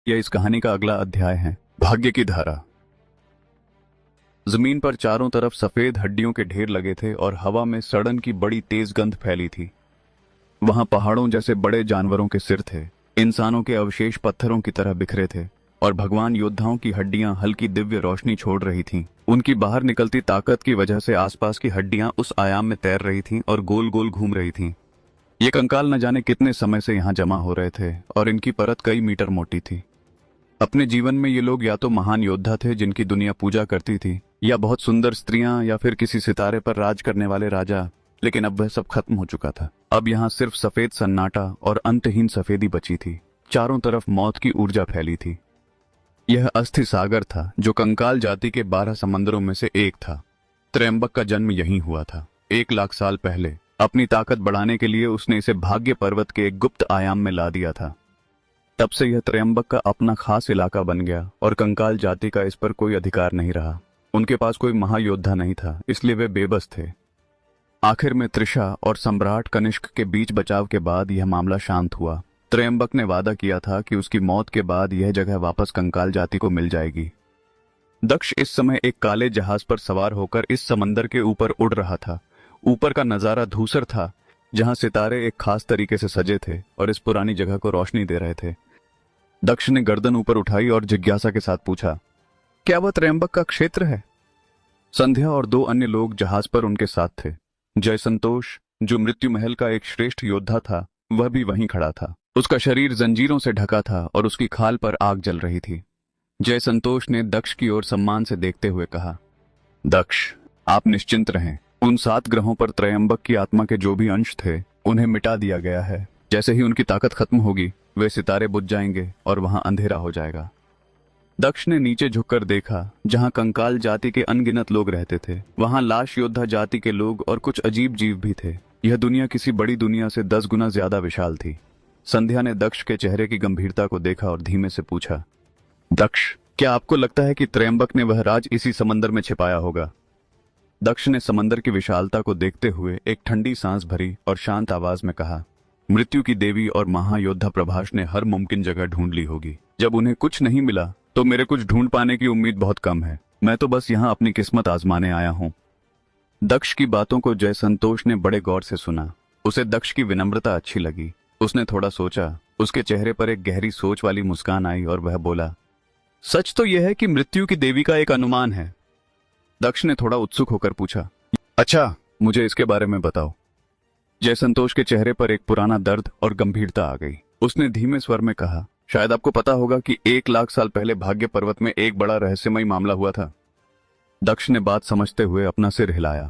यह इस कहानी का अगला अध्याय है, भाग्य की धारा। जमीन पर चारों तरफ सफेद हड्डियों के ढेर लगे थे और हवा में सड़न की बड़ी तेज गंध फैली थी। वहां पहाड़ों जैसे बड़े जानवरों के सिर थे, इंसानों के अवशेष पत्थरों की तरह बिखरे थे और भगवान योद्धाओं की हड्डियां हल्की दिव्य रोशनी छोड़ रही थीं। उनकी बाहर निकलती ताकत की वजह से आसपास की हड्डियां उस आयाम में तैर रही थीं और गोल गोल घूम रही थीं। ये कंकाल न जाने कितने समय से यहाँ जमा हो रहे थे और इनकी परत कई मीटर मोटी थी। अपने जीवन में ये लोग या तो महान योद्धा थे जिनकी दुनिया पूजा करती थी, या बहुत सुंदर स्त्रियां, या फिर किसी सितारे पर राज करने वाले राजा। लेकिन अब वह सब खत्म हो चुका था। अब यहाँ सिर्फ सफेद सन्नाटा और अंतहीन सफेदी बची थी। चारों तरफ मौत की ऊर्जा फैली थी। यह अस्थि सागर था जो कंकाल जाति के 12 समंदरों में से एक था। त्रयंबक का जन्म यहीं हुआ था 1 लाख साल पहले। अपनी ताकत बढ़ाने के लिए उसने इसे भाग्य पर्वत के एक गुप्त आयाम में ला दिया था। तब से यह त्रयंबक का अपना खास इलाका बन गया और कंकाल जाति का इस पर कोई अधिकार नहीं रहा। उनके पास कोई महायोद्धा नहीं था, इसलिए वे बेबस थे। आखिर में त्रिशा और सम्राट कनिष्क के बीच बचाव के बाद यह मामला शांत हुआ। त्रयंबक ने वादा किया था कि उसकी मौत के बाद यह जगह वापस कंकाल जाति को मिल जाएगी। दक्ष इस समय एक काले जहाज पर सवार होकर इस समंदर के ऊपर उड़ रहा था। ऊपर का नजारा धूसर था, जहां सितारे एक खास तरीके से सजे थे और इस पुरानी जगह को रोशनी दे रहे थे। दक्ष ने गर्दन ऊपर उठाई और जिज्ञासा के साथ पूछा, क्या वह त्रयंबक का क्षेत्र है? संध्या और 2 अन्य लोग जहाज पर उनके साथ थे। जय संतोष, जो मृत्यु महल का एक श्रेष्ठ योद्धा था, वह भी वहीं खड़ा था। उसका शरीर जंजीरों से ढका था और उसकी खाल पर आग जल रही थी। जय संतोष ने दक्ष की ओर सम्मान से देखते हुए कहा, दक्ष, आप निश्चिंत रहें। उन 7 ग्रहों पर त्रयंबक की आत्मा के जो भी अंश थे, उन्हें मिटा दिया गया है। जैसे ही उनकी ताकत खत्म होगी, वे सितारे बुझ जाएंगे और वहां अंधेरा हो जाएगा। दक्ष ने नीचे झुककर देखा, जहां कंकाल जाति के अनगिनत लोग रहते थे। वहां लाश योद्धा जाति के लोग और कुछ अजीब जीव भी थे। यह दुनिया किसी बड़ी दुनिया से 10 गुना ज्यादा विशाल थी। संध्या ने दक्ष के चेहरे की गंभीरता को देखा और धीमे से पूछा, दक्ष, क्या आपको लगता है कि त्रयंबक ने वह राज इसी समंदर में छिपाया होगा? दक्ष ने समंदर की विशालता को देखते हुए एक ठंडी सांस भरी और शांत आवाज में कहा, मृत्यु की देवी और महायोद्धा प्रभास ने हर मुमकिन जगह ढूंढ ली होगी। जब उन्हें कुछ नहीं मिला तो मेरे कुछ ढूंढ पाने की उम्मीद बहुत कम है। मैं तो बस यहाँ अपनी किस्मत आजमाने आया हूँ। दक्ष की बातों को जय संतोष ने बड़े गौर से सुना। उसे दक्ष की विनम्रता अच्छी लगी। उसने थोड़ा सोचा, उसके चेहरे पर एक गहरी सोच वाली मुस्कान आई और वह बोला, सच तो यह है कि मृत्यु की देवी का एक अनुमान है। दक्ष ने थोड़ा उत्सुक होकर पूछा, अच्छा, मुझे इसके बारे में बताओ। जय संतोष के चेहरे पर एक पुराना दर्द और गंभीरता आ गई। उसने धीमे स्वर में कहा, शायद आपको पता होगा कि 1 लाख साल पहले भाग्य पर्वत में एक बड़ा रहस्यमयी मामला हुआ था। दक्ष ने बात समझते हुए अपना सिर हिलाया।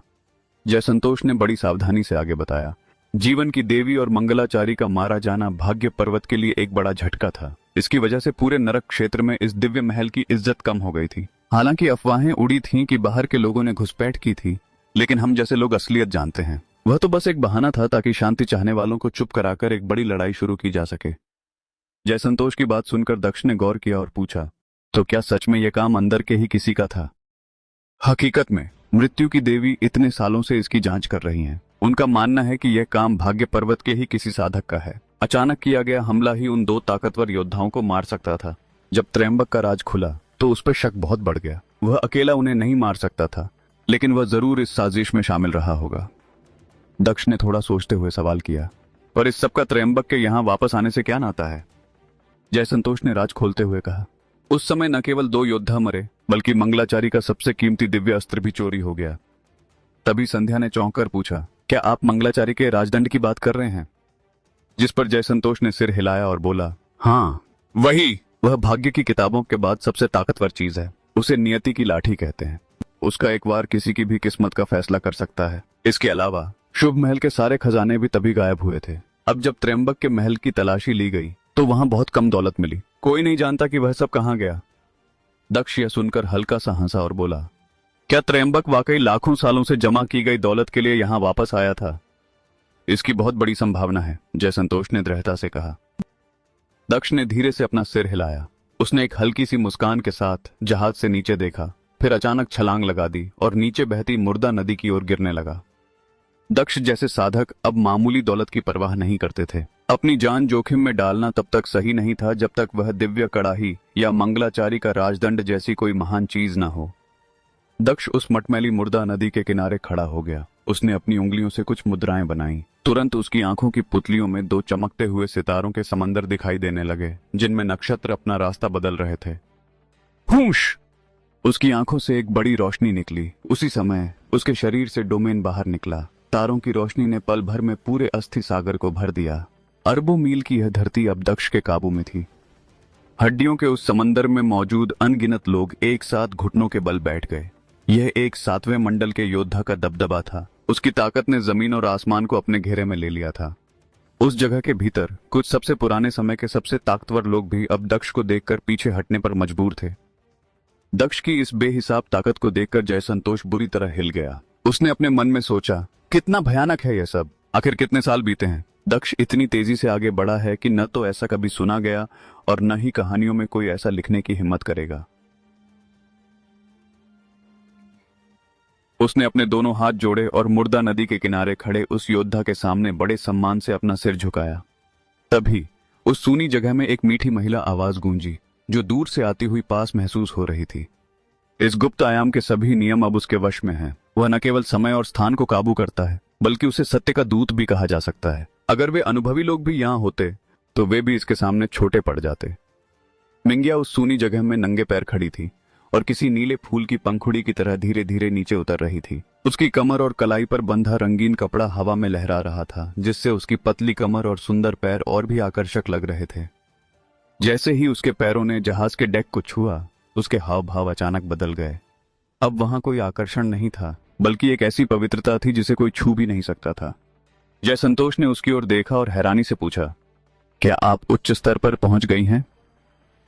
जय संतोष ने बड़ी सावधानी से आगे बताया, जीवन की देवी और मंगलाचारी का मारा जाना भाग्य पर्वत के लिए एक बड़ा झटका था। इसकी वजह से पूरे नरक क्षेत्र में इस दिव्य महल की इज्जत कम हो गई थी। हालांकि अफवाहें उड़ी थीं कि बाहर के लोगों ने घुसपैठ की थी, लेकिन हम जैसे लोग असलियत जानते हैं। वह तो बस एक बहाना था ताकि शांति चाहने वालों को चुप कराकर एक बड़ी लड़ाई शुरू की जा सके। जय संतोष की बात सुनकर दक्ष ने गौर किया और पूछा, तो क्या सच में यह काम अंदर के ही किसी का था? हकीकत में मृत्यु की देवी इतने सालों से इसकी जांच कर रही हैं। उनका मानना है कि यह काम भाग्य पर्वत के ही किसी साधक का है। अचानक किया गया हमला ही उन 2 ताकतवर योद्धाओं को मार सकता था। जब त्रयंबक का राज खुला तो उस पर शक बहुत बढ़ गया। वह अकेला उन्हें नहीं मार सकता था, लेकिन वह जरूर इस साजिश में शामिल रहा होगा। दक्ष ने थोड़ा सोचते हुए सवाल किया, पर इस सबका त्रयंबक के यहाँ वापस आने से क्या नाता है? जय संतोष ने राज खोलते हुए कहा, उस समय न केवल 2 योद्धा मरे, बल्कि मंगलाचारी का सबसे कीमती दिव्य अस्त्र भी चोरी हो गया। तभी संध्या ने चौंक कर पूछा, क्या आप मंगलाचारी के राजदंड की बात कर रहे हैं? जिस पर जय संतोष ने सिर हिलाया और बोला, हाँ, वही। वह भाग्य की किताबों के बाद सबसे ताकतवर चीज है। उसे नियति की लाठी कहते हैं। उसका एक वार किसी की भी किस्मत का फैसला कर सकता है। इसके अलावा शुभ महल के सारे खजाने भी तभी गायब हुए थे। अब जब त्रयंबक के महल की तलाशी ली गई तो वहां बहुत कम दौलत मिली। कोई नहीं जानता कि वह सब कहां गया। दक्ष यह सुनकर हल्का सा हंसा और बोला, क्या त्रयंबक वाकई लाखों सालों से जमा की गई दौलत के लिए यहां वापस आया था? इसकी बहुत बड़ी संभावना है, जय संतोष ने दृढ़ता से कहा। दक्ष ने धीरे से अपना सिर हिलाया। उसने एक हल्की सी मुस्कान के साथ जहाज से नीचे देखा, फिर अचानक छलांग लगा दी और नीचे बहती मुर्दा नदी की ओर गिरने लगा। दक्ष जैसे साधक अब मामूली दौलत की परवाह नहीं करते थे। अपनी जान जोखिम में डालना तब तक सही नहीं था जब तक वह दिव्य कड़ाही या मंगलाचारी का राजदंड जैसी कोई महान चीज न हो। दक्ष उस मटमैली मुर्दा नदी के किनारे खड़ा हो गया। उसने अपनी उंगलियों से कुछ मुद्राएं बनाई। तुरंत उसकी आंखों की पुतलियों में दो चमकते हुए सितारों के समंदर दिखाई देने लगे, जिनमें नक्षत्र अपना रास्ता बदल रहे थे। हूश! उसकी आंखों से एक बड़ी रोशनी निकली। उसी समय उसके शरीर से डोमेन बाहर निकला। तारों की रोशनी ने पल भर में पूरे अस्थि सागर को भर दिया। अरबों मील की यह धरती अब दक्ष के काबू में थी। हड्डियों के उस समंदर में मौजूद अनगिनत लोग एक साथ घुटनों के बल बैठ गए। यह एक 7वें मंडल के योद्धा का दबदबा था। उसकी ताकत ने जमीन और आसमान को अपने घेरे में ले लिया था। उस जगह के भीतर कुछ सबसे पुराने समय के सबसे ताकतवर लोग भी अब दक्ष को देखकर पीछे हटने पर मजबूर थे। दक्ष की इस बेहिसाब ताकत को देखकर जयसंतोष बुरी तरह हिल गया। उसने अपने मन में सोचा, कितना भयानक है यह सब। आखिर कितने साल बीते हैं। दक्ष इतनी तेजी से आगे बढ़ा है कि न तो ऐसा कभी सुना गया और न ही कहानियों में कोई ऐसा लिखने की हिम्मत करेगा। उसने अपने दोनों हाथ जोड़े और मुर्दा नदी के किनारे खड़े उस योद्धा के सामने बड़े सम्मान से अपना सिर झुकाया। तभी उस सूनी जगह में एक मीठी महिला आवाज गूंजी, जो दूर से आती हुई पास महसूस हो रही थी। इस गुप्त आयाम के सभी नियम अब उसके वश में हैं। वह न केवल समय और स्थान को काबू करता है, बल्कि उसे सत्य का दूत भी कहा जा सकता है। अगर वे अनुभवी लोग भी यहां होते तो वे भी इसके सामने छोटे पड़ जाते। मिंगिया उस सूनी जगह में नंगे पैर खड़ी थी और किसी नीले फूल की पंखुड़ी की तरह धीरे धीरे नीचे उतर रही थी। उसकी कमर और कलाई पर बंधा रंगीन कपड़ा हवा में लहरा रहा था, जिससे उसकी पतली कमर और सुंदर पैर और भी आकर्षक लग रहे थे। जैसे ही उसके पैरों ने जहाज के डेक को छुआ, उसके हाव भाव अचानक बदल गए। अब वहां कोई आकर्षण नहीं था, बल्कि एक ऐसी पवित्रता थी जिसे कोई छू भी नहीं सकता था। जयसंतोष ने उसकी ओर देखा और हैरानी से पूछा, क्या आप उच्च स्तर पर पहुंच गई हैं?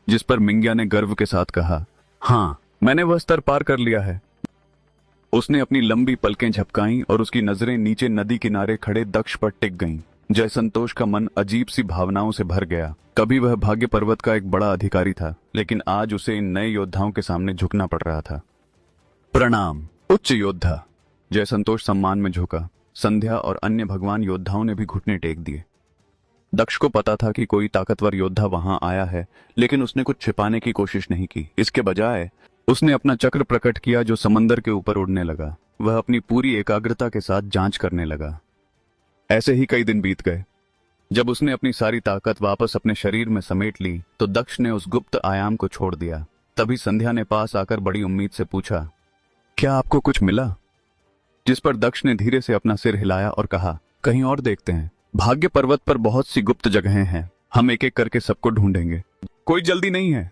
जिस पर मिंगिया ने गर्व के साथ कहा, हाँ, मैंने वह स्तर पार कर लिया है। उसने अपनी लंबी पलकें झपकाईं और उसकी नजरें नीचे नदी किनारे खड़े दक्ष पर टिक गईं। जयसंतोष का मन अजीब सी भावनाओं से भर गया। कभी वह भाग्य पर्वत का एक बड़ा अधिकारी था, लेकिन आज उसे इन नए योद्धाओं के सामने झुकना पड़ रहा था। प्रणाम, उच्च योद्धा। जयसंतोष सम्मान में झुका। संध्या और अन्य भगवान योद्धाओं ने भी घुटने टेक दिए। दक्ष को पता था कि कोई ताकतवर योद्धा वहां आया है, लेकिन उसने कुछ छिपाने की कोशिश नहीं की। इसके बजाय उसने अपना चक्र प्रकट किया, जो समंदर के ऊपर उड़ने लगा। वह अपनी पूरी एकाग्रता के साथ जांच करने लगा। ऐसे ही कई दिन बीत गए। जब उसने अपनी सारी ताकत वापस अपने शरीर में समेट ली, तो दक्ष ने उस गुप्त आयाम को छोड़ दिया। तभी संध्या ने पास आकर बड़ी उम्मीद से पूछा, क्या आपको कुछ मिला? जिस पर दक्ष ने धीरे से अपना सिर हिलाया और कहा, कहीं और देखते हैं। भाग्य पर्वत पर बहुत सी गुप्त जगहें हैं। हम एक एक करके सबको ढूंढेंगे। कोई जल्दी नहीं है।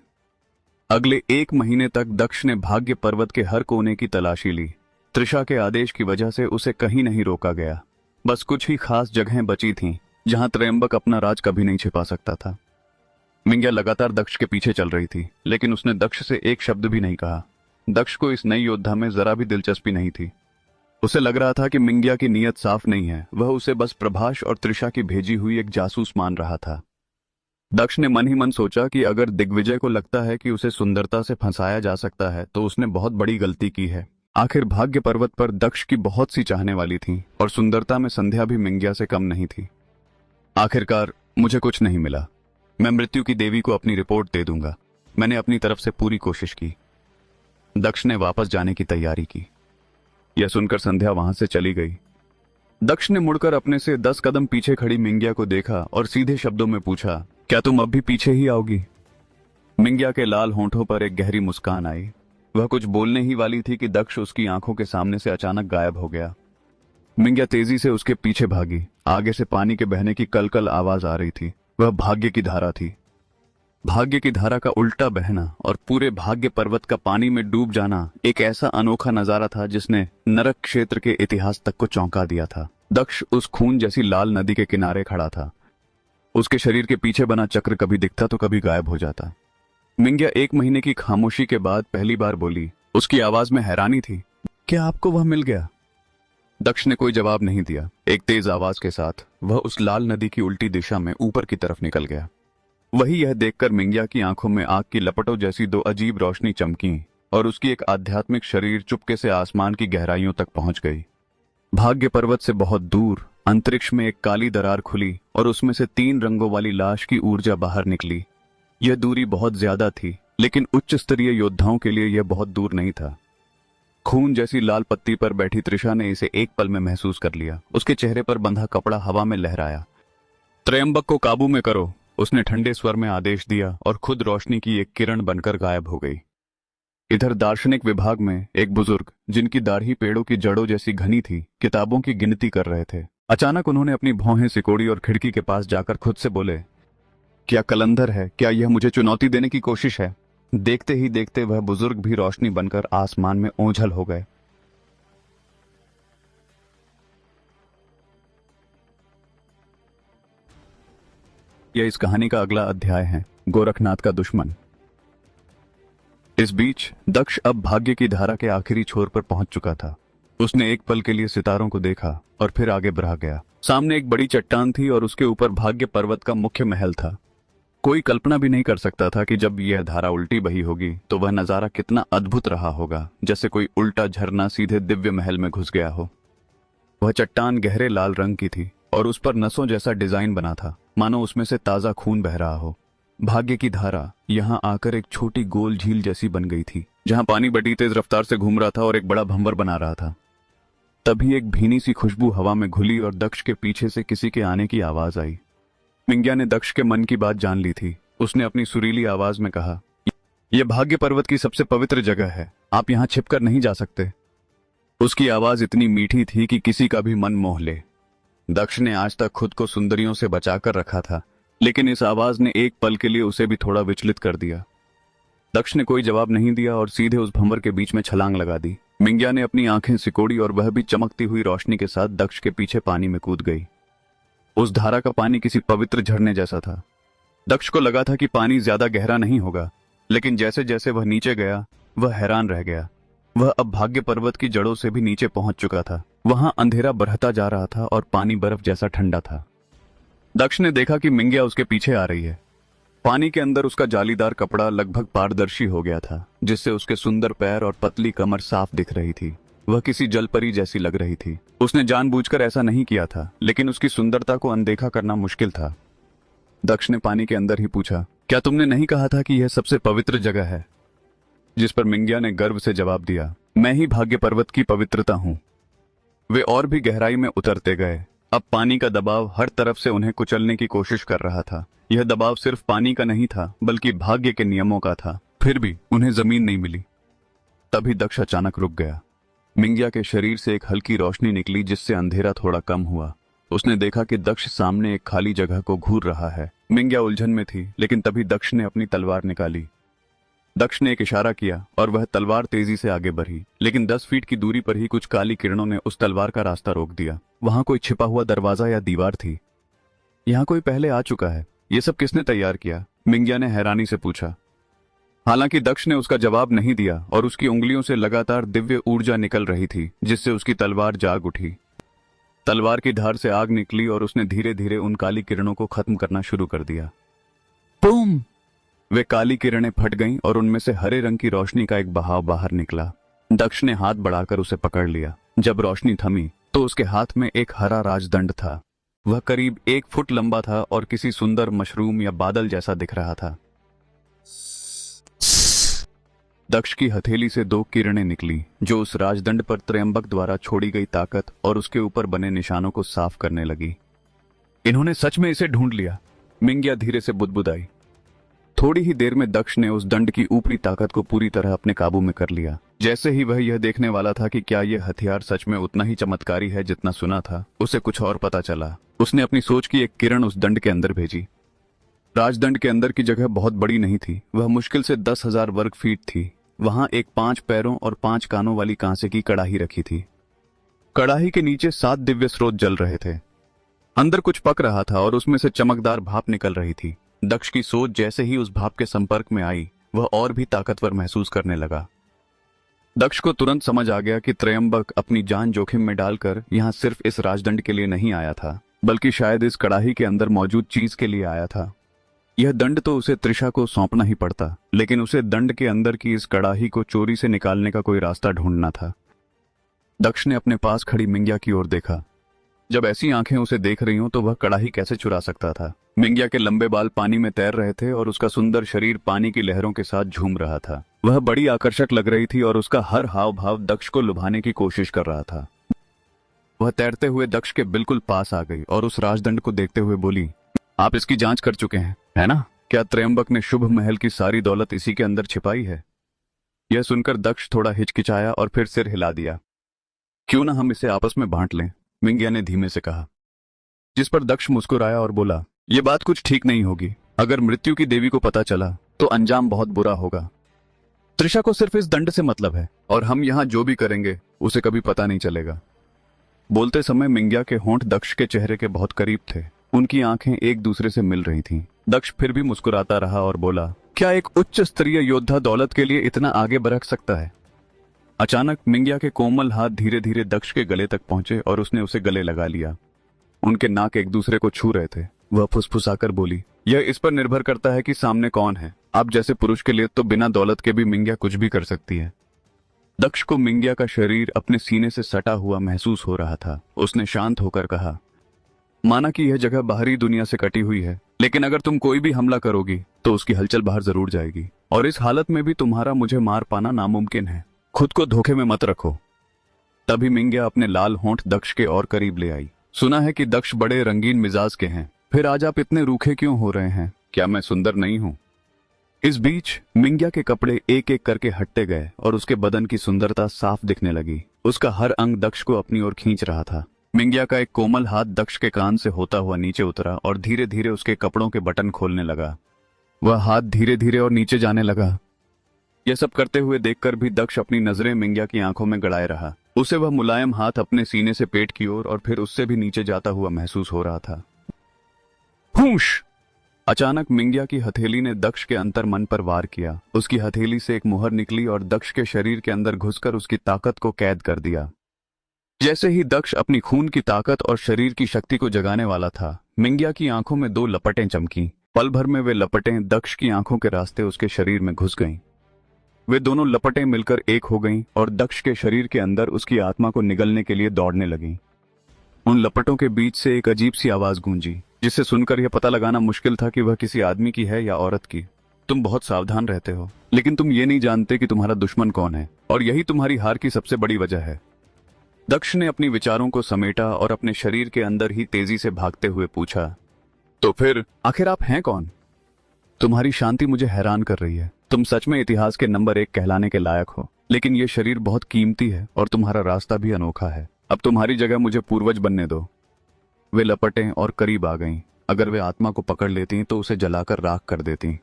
अगले 1 महीने तक दक्ष ने भाग्य पर्वत के हर कोने की तलाशी ली। त्रिशा के आदेश की वजह से उसे कहीं नहीं रोका गया। बस कुछ ही खास जगहें बची थीं, जहां त्रयंबक अपना राज कभी नहीं छिपा सकता था। मिंगिया लगातार दक्ष के पीछे चल रही थी, लेकिन उसने दक्ष से एक शब्द भी नहीं कहा। दक्ष को इस नई योद्धा में जरा भी दिलचस्पी नहीं थी। उसे लग रहा था कि मिंगिया की नीयत साफ नहीं है। वह उसे बस प्रभास और त्रिशा की भेजी हुई एक जासूस मान रहा था। दक्ष ने मन ही मन सोचा कि अगर दिग्विजय को लगता है कि उसे सुंदरता से फंसाया जा सकता है, तो उसने बहुत बड़ी गलती की है। आखिर भाग्य पर्वत पर दक्ष की बहुत सी चाहने वाली थी और सुंदरता में संध्या भी मिंगिया से कम नहीं थी। आखिरकार मुझे कुछ नहीं मिला। मैं मृत्यु की देवी को अपनी रिपोर्ट दे दूंगा। मैंने अपनी तरफ से पूरी कोशिश की। दक्ष ने वापस जाने की तैयारी की। यह सुनकर संध्या वहां से चली गई। दक्ष ने मुड़कर अपने से 10 कदम पीछे खड़ी मिंगिया को देखा और सीधे शब्दों में पूछा, क्या तुम अब भी पीछे ही आओगी? मिंगिया के लाल होंठों पर एक गहरी मुस्कान आई। वह कुछ बोलने ही वाली थी कि दक्ष उसकी आंखों के सामने से अचानक गायब हो गया। मिंगिया तेजी से उसके पीछे भागी। आगे से पानी के बहने की कलकल आवाज आ रही थी। वह भाग्य की धारा थी। भाग्य की धारा का उल्टा बहना और पूरे भाग्य पर्वत का पानी में डूब जाना एक ऐसा अनोखा नजारा था जिसने नरक क्षेत्र के इतिहास तक को चौंका दिया था। दक्ष उस खून जैसी लाल नदी के किनारे खड़ा था। उसके शरीर के पीछे बना चक्र कभी दिखता तो कभी गायब हो जाता। मिंगिया 1 महीने की खामोशी के बाद पहली बार बोली। उसकी आवाज में हैरानी थी। क्या आपको वह मिल गया? दक्ष ने कोई जवाब नहीं दिया। एक तेज आवाज के साथ वह उस लाल नदी की उल्टी दिशा में ऊपर की तरफ निकल गया। वही यह देखकर मिंगिया की आंखों में आग की लपटों जैसी 2 अजीब रोशनी चमकी और उसकी एक आध्यात्मिक शरीर चुपके से आसमान की गहराइयों तक पहुंच गई। भाग्य पर्वत से बहुत दूर अंतरिक्ष में एक काली दरार खुली और उसमें से 3 रंगों वाली लाश की ऊर्जा बाहर निकली। यह दूरी बहुत ज्यादा थी, लेकिन उच्च स्तरीय योद्धाओं के लिए यह बहुत दूर नहीं था। खून जैसी लाल पत्ती पर बैठी त्रिशा ने इसे एक पल में महसूस कर लिया। उसके चेहरे पर बंधा कपड़ा हवा में लहराया। त्रयंबक को काबू में करो, उसने ठंडे स्वर में आदेश दिया और खुद रोशनी की एक किरण बनकर गायब हो गई। इधर दार्शनिक विभाग में एक बुजुर्ग, जिनकी दाढ़ी पेड़ों की जड़ों जैसी घनी थी, किताबों की गिनती कर रहे थे। अचानक उन्होंने अपनी भौहें सिकोड़ी और खिड़की के पास जाकर खुद से बोले, क्या कलंदर है? क्या यह मुझे चुनौती देने की कोशिश है? देखते ही देखते वह बुजुर्ग भी रोशनी बनकर आसमान में ओझल हो गए। यह इस कहानी का अगला अध्याय है, गोरखनाथ का दुश्मन। इस बीच दक्ष अब भाग्य की धारा के आखिरी छोर पर पहुंच चुका था। उसने एक पल के लिए सितारों को देखा और फिर आगे बढ़ा गया। सामने एक बड़ी चट्टान थी और उसके ऊपर भाग्य पर्वत का मुख्य महल था। कोई कल्पना भी नहीं कर सकता था कि जब यह धारा उल्टी बही होगी तो वह नजारा कितना अद्भुत रहा होगा, जैसे कोई उल्टा झरना सीधे दिव्य महल में घुस गया हो। वह चट्टान गहरे लाल रंग की थी और उस पर नसों जैसा डिजाइन बना था, मानो उसमें से ताजा खून बह रहा हो। भाग्य की धारा यहां आकर एक छोटी गोल झील जैसी बन गई थी, जहां पानी बड़ी तेज रफ्तार से घूम रहा था और एक बड़ा भंवर बना रहा था। तभी एक भीनी सी खुशबू हवा में घुली और दक्ष के पीछे से किसी के आने की आवाज आई। मिंग्या ने दक्ष के मन की बात जान ली थी। उसने अपनी सुरीली आवाज में कहा, यह भाग्य पर्वत की सबसे पवित्र जगह है, आप यहां छिपकर नहीं जा सकते। उसकी आवाज इतनी मीठी थी कि किसी का भी मन मोह ले। दक्ष ने आज तक खुद को सुंदरियों से बचाकर रखा था, लेकिन इस आवाज ने एक पल के लिए उसे भी थोड़ा विचलित कर दिया। दक्ष ने कोई जवाब नहीं दिया और सीधे उस भंवर के बीच में छलांग लगा दी। मिंग्या ने अपनी आंखें सिकोड़ी और वह भी चमकती हुई रोशनी के साथ दक्ष के पीछे पानी में कूद गई। उस धारा का पानी किसी पवित्र झरने जैसा था। दक्ष को लगा था कि पानी ज्यादा गहरा नहीं होगा, लेकिन जैसे जैसे वह नीचे गया वह हैरान रह गया। वह अब भाग्य पर्वत की जड़ों से भी नीचे पहुंच चुका था। वहां अंधेरा बढ़ता जा रहा था और पानी बर्फ जैसा ठंडा था। दक्ष ने देखा कि मिंग्या उसके पीछे आ रही है। पानी के अंदर उसका जालीदार कपड़ा लगभग पारदर्शी हो गया था, जिससे उसके सुंदर पैर और पतली कमर साफ दिख रही थी। वह किसी जलपरी जैसी लग रही थी। उसने जानबूझकर ऐसा नहीं किया था, लेकिन उसकी सुंदरता को अनदेखा करना मुश्किल था। दक्ष ने पानी के अंदर ही पूछा, क्या तुमने नहीं कहा था कि यह सबसे पवित्र जगह है? जिस पर मिंग्या ने गर्व से जवाब दिया, मैं ही भाग्य पर्वत की पवित्रता हूं। वे और भी गहराई में उतरते गए। अब पानी का दबाव हर तरफ से उन्हें कुचलने की कोशिश कर रहा था। यह दबाव सिर्फ पानी का नहीं था, बल्कि भाग्य के नियमों का था। फिर भी उन्हें जमीन नहीं मिली। तभी दक्ष अचानक रुक गया। मिंग्या के शरीर से एक हल्की रोशनी निकली, जिससे अंधेरा थोड़ा कम हुआ। उसने देखा कि दक्ष सामने एक खाली जगह को घूर रहा है। मिंग्या उलझन में थी, लेकिन तभी दक्ष ने अपनी तलवार निकाली। दक्ष ने एक इशारा किया और वह तलवार तेजी से आगे बढ़ी, लेकिन 10 फीट की दूरी पर ही कुछ काली किरणों ने उस तलवार का रास्ता रोक दिया। वहां कोई छिपा हुआ दरवाजा या दीवार थी। यहाँ कोई पहले आ चुका है। ये सब किसने तैयार किया? मिंग्या ने हैरानी से पूछा। हालांकि दक्ष ने उसका जवाब नहीं दिया और उसकी उंगलियों से लगातार दिव्य ऊर्जा निकल रही थी, जिससे उसकी तलवार जाग उठी। तलवार की धार से आग निकली और उसने धीरे धीरे उन काली किरणों को खत्म करना शुरू कर दिया। बूम! वे काली किरणें फट गईं और उनमें से हरे रंग की रोशनी का एक बहाव बाहर निकला। दक्ष ने हाथ बढ़ाकर उसे पकड़ लिया। जब रोशनी थमी तो उसके हाथ में एक हरा राजदंड था। वह करीब 1 फुट लंबा था और किसी सुंदर मशरूम या बादल जैसा दिख रहा था। दक्ष की हथेली से 2 किरणें निकली, जो उस राजदंड पर त्रयंबक द्वारा छोड़ी गई ताकत और उसके ऊपर बने निशानों को साफ करने लगी। इन्होंने सच में इसे ढूंढ लिया, मिंग्या धीरे से बुदबुदाई। थोड़ी ही देर में दक्ष ने उस दंड की ऊपरी ताकत को पूरी तरह अपने काबू में कर लिया। जैसे ही वह यह देखने वाला था कि क्या यह हथियार सच में उतना ही चमत्कारी है जितना सुना था, उसे कुछ और पता चला। उसने अपनी सोच की एक किरण उस दंड के अंदर भेजी। राजदंड के अंदर की जगह बहुत बड़ी नहीं थी। वह मुश्किल से 10,000 वर्ग फीट थी। वहां एक 5 पैरों और 5 कानों वाली कांसे की कड़ाही रखी थी। कड़ाही के नीचे 7 दिव्य स्रोत जल रहे थे। अंदर कुछ पक रहा था और उसमें से चमकदार भाप निकल रही थी। दक्ष की सोच जैसे ही उस भाप के संपर्क में आई, वह और भी ताकतवर महसूस करने लगा। दक्ष को तुरंत समझ आ गया कि त्रयंबक अपनी जान जोखिम में डालकर यहां सिर्फ इस राजदंड के लिए नहीं आया था, बल्कि शायद इस कड़ाही के अंदर मौजूद चीज के लिए आया था। यह दंड तो उसे त्रिशा को सौंपना ही पड़ता, लेकिन उसे दंड के अंदर की इस कड़ाही को चोरी से निकालने का कोई रास्ता ढूंढना था। दक्ष ने अपने पास खड़ी मिंग्या की ओर देखा। जब ऐसी आंखें उसे देख रही हों तो वह कड़ाही कैसे चुरा सकता था। मिंगिया के लंबे बाल पानी में तैर रहे थे और उसका सुंदर शरीर पानी की लहरों के साथ झूम रहा था। वह बड़ी आकर्षक लग रही थी और उसका हर हाव भाव दक्ष को लुभाने की कोशिश कर रहा था। वह तैरते हुए दक्ष के बिल्कुल पास आ गई और उस राजदंड को देखते हुए बोली, आप इसकी जांच कर चुके हैं, है ना? क्या त्रयंबक ने शुभ महल की सारी दौलत इसी के अंदर छिपाई है? यह सुनकर दक्ष थोड़ा हिचकिचाया और फिर सिर हिला दिया। क्यों ना हम इसे आपस में बांट लें, मिंगिया ने धीमे से कहा। जिस पर दक्ष मुस्कुराया और बोला, यह बात कुछ ठीक नहीं होगी। अगर मृत्यु की देवी को पता चला तो अंजाम बहुत बुरा होगा। त्रिशा को सिर्फ इस दंड से मतलब है और हम यहां जो भी करेंगे उसे कभी पता नहीं चलेगा। बोलते समय मिंगिया के होंठ दक्ष के चेहरे के बहुत करीब थे। उनकी आंखें एक दूसरे से मिल रही थीं। दक्ष फिर भी मुस्कुराता रहा और बोला, क्या एक उच्च स्तरीय योद्धा दौलत के लिए इतना आगे बरख सकता है? अचानक मिंगिया के कोमल हाथ धीरे धीरे दक्ष के गले तक पहुंचे और उसने उसे गले लगा लिया। उनके नाक एक दूसरे को छू रहे थे। वह फुसफुसाकर बोली, यह इस पर निर्भर करता है कि सामने कौन है। आप जैसे पुरुष के लिए तो बिना दौलत के भी मिंगिया कुछ भी कर सकती है। दक्ष को मिंगिया का शरीर अपने सीने से सटा हुआ महसूस हो रहा था। उसने शांत होकर कहा, माना कि यह जगह बाहरी दुनिया से कटी हुई है, लेकिन अगर तुम कोई भी हमला करोगी तो उसकी हलचल बाहर जरूर जाएगी, और इस हालत में भी तुम्हारा मुझे मार पाना नामुमकिन है। खुद को धोखे में मत रखो। तभी मिंगिया अपने लाल होंठ दक्ष के और करीब ले आई। सुना है कि दक्ष बड़े रंगीन मिजाज के हैं, फिर आज आप इतने रूखे क्यों हो रहे हैं? क्या मैं सुंदर नहीं हूं? इस बीच मिंगिया के कपड़े एक एक करके हटते गए और उसके बदन की सुंदरता साफ दिखने लगी। उसका हर अंग दक्ष को अपनी ओर खींच रहा था। मिंगिया का एक कोमल हाथ दक्ष के कान से होता हुआ नीचे उतरा और धीरे धीरे उसके कपड़ों के बटन खोलने लगा। वह हाथ धीरे धीरे और नीचे जाने लगा। यह सब करते हुए देखकर भी दक्ष अपनी नजरें मिंगिया की आंखों में गड़ाए रहा। उसे वह मुलायम हाथ अपने सीने से पेट की ओर और फिर उससे भी नीचे जाता हुआ महसूस हो रहा था। हूश! अचानक मिंगिया की हथेली ने दक्ष के अंतर मन पर वार किया। उसकी हथेली से एक मुहर निकली और दक्ष के शरीर के अंदर घुसकर उसकी ताकत को कैद कर दिया। जैसे ही दक्ष अपनी खून की ताकत और शरीर की शक्ति को जगाने वाला था, मिंगिया की आंखों में दो लपटें चमकीं। पल भर में वे लपटें दक्ष की आंखों के रास्ते उसके शरीर में घुस गईं। वे दोनों लपटें मिलकर एक हो गईं और दक्ष के शरीर के अंदर उसकी आत्मा को निगलने के लिए दौड़ने लगीं। उन लपटों के बीच से एक अजीब सी आवाज गूंजी, जिसे सुनकर यह पता लगाना मुश्किल था कि वह किसी आदमी की है या औरत की। तुम बहुत सावधान रहते हो, लेकिन तुम ये नहीं जानते कि तुम्हारा दुश्मन कौन है, और यही तुम्हारी हार की सबसे बड़ी वजह है। दक्ष ने अपनी विचारों को समेटा और अपने शरीर के अंदर ही तेजी से भागते हुए पूछा, तो फिर आखिर आप हैं कौन? तुम्हारी शांति मुझे हैरान कर रही है। तुम सच में इतिहास के नंबर 1 कहलाने के लायक हो, लेकिन यह शरीर बहुत कीमती है और तुम्हारा रास्ता भी अनोखा है। अब तुम्हारी जगह मुझे पूर्वज बनने दो। वे लपटें और करीब आ गईं। अगर वे आत्मा को पकड़ लेती तो उसे जलाकर राख कर देती।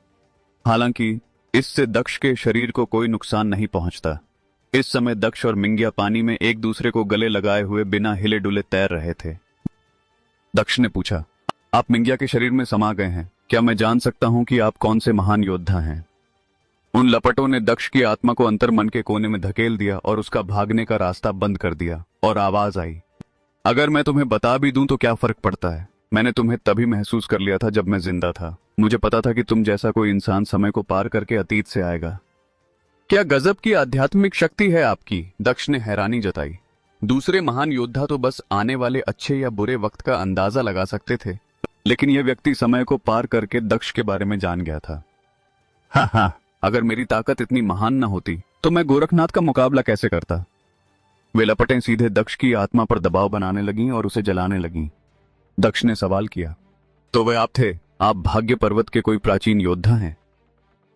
हालांकि इससे दक्ष के शरीर को कोई नुकसान नहीं पहुंचता। इस समय दक्ष और मिंगिया पानी में एक दूसरे को गले लगाए हुए बिना हिले डुले तैर रहे थे। दक्ष ने पूछा, आप मिंगिया के शरीर में समा गए हैं। क्या मैं जान सकता हूं कि आप कौन से महान योद्धा हैं? उन लपटों ने दक्ष की आत्मा को अंतर मन के कोने में धकेल दिया और उसका भागने का रास्ता बंद कर दिया, और आवाज आई, अगर मैं तुम्हें बता भी दूं तो क्या फर्क पड़ता है? मैंने तुम्हें तभी महसूस कर लिया था जब मैं जिंदा था। मुझे पता था कि तुम जैसा कोई इंसान समय को पार करके अतीत से आएगा। क्या गजब की आध्यात्मिक शक्ति है आपकी, दक्ष ने हैरानी जताई। दूसरे महान योद्धा तो बस आने वाले अच्छे या बुरे वक्त का अंदाजा लगा सकते थे, लेकिन यह व्यक्ति समय को पार करके दक्ष के बारे में जान गया था। हाँ, अगर मेरी ताकत इतनी महान न होती तो मैं गोरखनाथ का मुकाबला कैसे करता? वे लपटें सीधे दक्ष की आत्मा पर दबाव बनाने लगीं और उसे जलाने लगीं। दक्ष ने सवाल किया, तो वे आप थे? आप भाग्य पर्वत के कोई प्राचीन योद्धा हैं?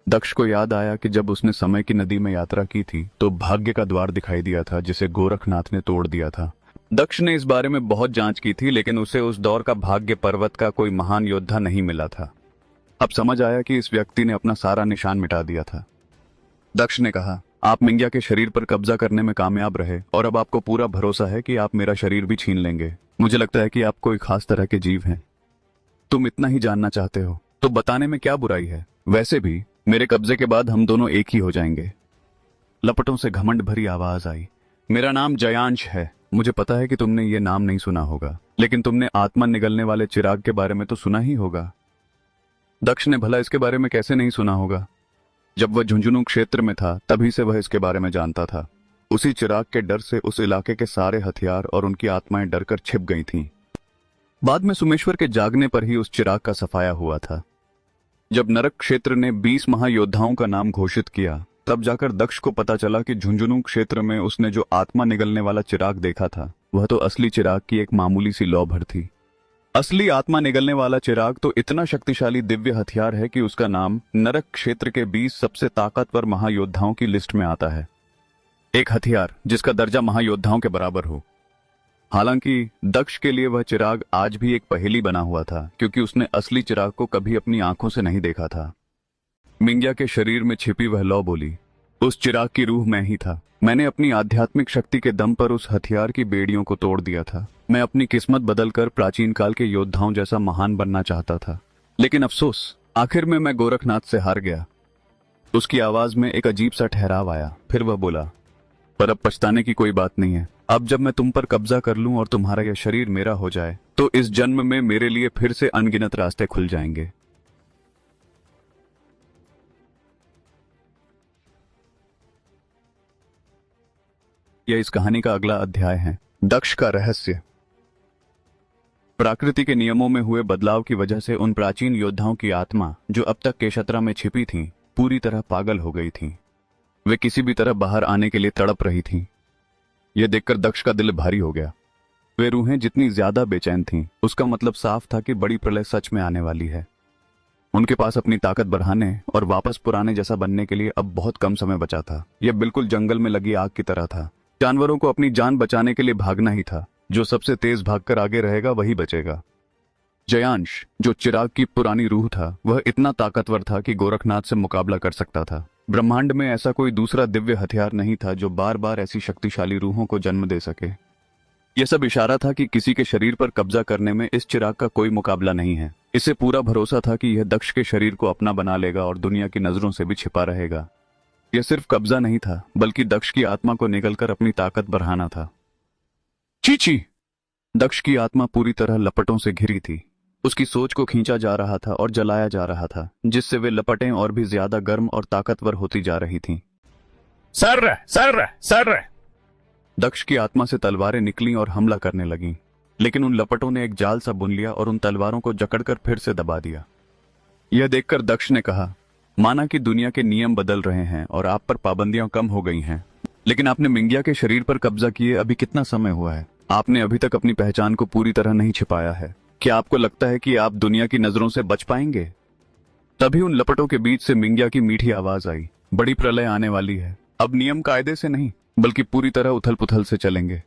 दक्ष को याद आया कि जब उसने समय की नदी में यात्रा की थी तो भाग्य का द्वार दिखाई दिया था जिसे गोरखनाथ ने तोड़ दिया था। दक्ष ने इस बारे में बहुत जांच की थी, लेकिन उसे उस दौर का भाग्य पर्वत का कोई महान योद्धा नहीं मिला था। अब समझ आया कि इस व्यक्ति ने अपना सारा निशान मिटा दिया था। दक्ष ने कहा, आप मिंगिया के शरीर पर कब्जा करने में कामयाब रहे और अब आपको पूरा भरोसा है कि आप मेरा शरीर भी छीन लेंगे। मुझे लगता है कि आप कोई खास तरह के जीव हैं। तुम इतना ही जानना चाहते हो तो बताने में क्या बुराई है? वैसे भी मेरे कब्जे के बाद हम दोनों एक ही हो जाएंगे। लपटों से घमंड भरी आवाज आई, मेरा नाम जयांश है। मुझे पता है कि तुमने ये नाम नहीं सुना होगा, लेकिन तुमने आत्मा निगलने वाले चिराग के बारे में तो सुना ही होगा। दक्ष ने भला इसके बारे में कैसे नहीं सुना होगा? जब वह झुंझुनू क्षेत्र में था तभी से वह इसके बारे में जानता था। उसी चिराग के डर से उस इलाके के सारे हथियार और उनकी आत्माएं डरकर छिप गई थीं। बाद में सुमेश्वर के जागने पर ही उस चिराग का सफाया हुआ था। जब नरक क्षेत्र ने 20 महायोद्धाओं का नाम घोषित किया, तब जाकर दक्ष को पता चला कि झुंझुनू क्षेत्र में उसने जो आत्मा निगलने वाला चिराग देखा था, वह तो असली चिराग की एक मामूली सी लौ भर थी। असली आत्मा निगलने वाला चिराग तो इतना शक्तिशाली दिव्य हथियार है कि उसका नाम नरक क्षेत्र के 20 सबसे ताकतवर महायोद्धाओं की लिस्ट में आता है। एक हथियार जिसका दर्जा महायोद्धाओं के बराबर हो। हालांकि दक्ष के लिए वह चिराग आज भी एक पहेली बना हुआ था, क्योंकि उसने असली चिराग को कभी अपनी आंखों से नहीं देखा था। मिंग्या के शरीर में छिपी वह लौ बोली, उस चिराग की रूह मैं ही था। मैंने अपनी आध्यात्मिक शक्ति के दम पर उस हथियार की बेड़ियों को तोड़ दिया था। मैं अपनी किस्मत बदलकर प्राचीन काल के योद्धाओं जैसा महान बनना चाहता था, लेकिन अफसोस, आखिर में मैं गोरखनाथ से हार गया। उसकी आवाज में एक अजीब सा ठहराव आया। फिर वह बोला, पर अब पछताने की कोई बात नहीं है। अब जब मैं तुम पर कब्जा कर लूं और तुम्हारा यह शरीर मेरा हो जाए, तो इस जन्म में मेरे लिए फिर से अनगिनत रास्ते खुल जाएंगे। यह इस कहानी का अगला अध्याय है, दक्ष का रहस्य। प्रकृति के नियमों में हुए बदलाव की वजह से उन प्राचीन योद्धाओं की आत्मा, जो अब तक केशतरा में छिपी थीं, पूरी तरह पागल हो गई थीं। वे किसी भी तरह बाहर आने के लिए तड़प रही थीं। यह देखकर दक्ष का दिल भारी हो गया। वे रूहें जितनी ज्यादा बेचैन थीं, उसका मतलब साफ था कि बड़ी प्रलय सच में आने वाली है। उनके पास अपनी ताकत बढ़ाने और वापस पुराने जैसा बनने के लिए अब बहुत कम समय बचा था। यह बिल्कुल जंगल में लगी आग की तरह था। जानवरों को अपनी जान बचाने के लिए भागना ही था। जो सबसे तेज भागकर आगे रहेगा वही बचेगा। जयांश, जो चिराग की पुरानी रूह था, वह इतना ताकतवर था कि गोरखनाथ से मुकाबला कर सकता था। ब्रह्मांड में ऐसा कोई दूसरा दिव्य हथियार नहीं था जो बार बार ऐसी शक्तिशाली रूहों को जन्म दे सके। यह सब इशारा था कि किसी के शरीर पर कब्जा करने में इस चिराग का कोई मुकाबला नहीं है। इससे पूरा भरोसा था कि यह दक्ष के शरीर को अपना बना लेगा और दुनिया की नजरों से भी छिपा रहेगा। यह सिर्फ कब्जा नहीं था, बल्कि दक्ष की आत्मा को निगलकर अपनी ताकत बढ़ाना था। चीची! दक्ष की आत्मा पूरी तरह लपटों से घिरी थी। उसकी सोच को खींचा जा रहा था और जलाया जा रहा था, जिससे वे लपटें और भी ज्यादा गर्म और ताकतवर होती जा रही थीं। Sir sir sir! दक्ष की आत्मा से तलवारें निकलीं और हमला करने लगीं, लेकिन उन लपटों ने एक जाल सा बुन लिया और उन तलवारों को जकड़कर फिर से दबा दिया। यह देखकर दक्ष ने कहा, माना कि दुनिया के नियम बदल रहे हैं और आप पर पाबंदियां कम हो गई हैं, लेकिन आपने मिंग्या के शरीर पर कब्जा किए अभी कितना समय हुआ है? आपने अभी तक अपनी पहचान को पूरी तरह नहीं छिपाया है। क्या आपको लगता है कि आप दुनिया की नजरों से बच पाएंगे? तभी उन लपटों के बीच से मिंग्या की मीठी आवाज आई, बड़ी प्रलय आने वाली है। अब नियम कायदे से नहीं, बल्कि पूरी तरह उथल पुथल से चलेंगे।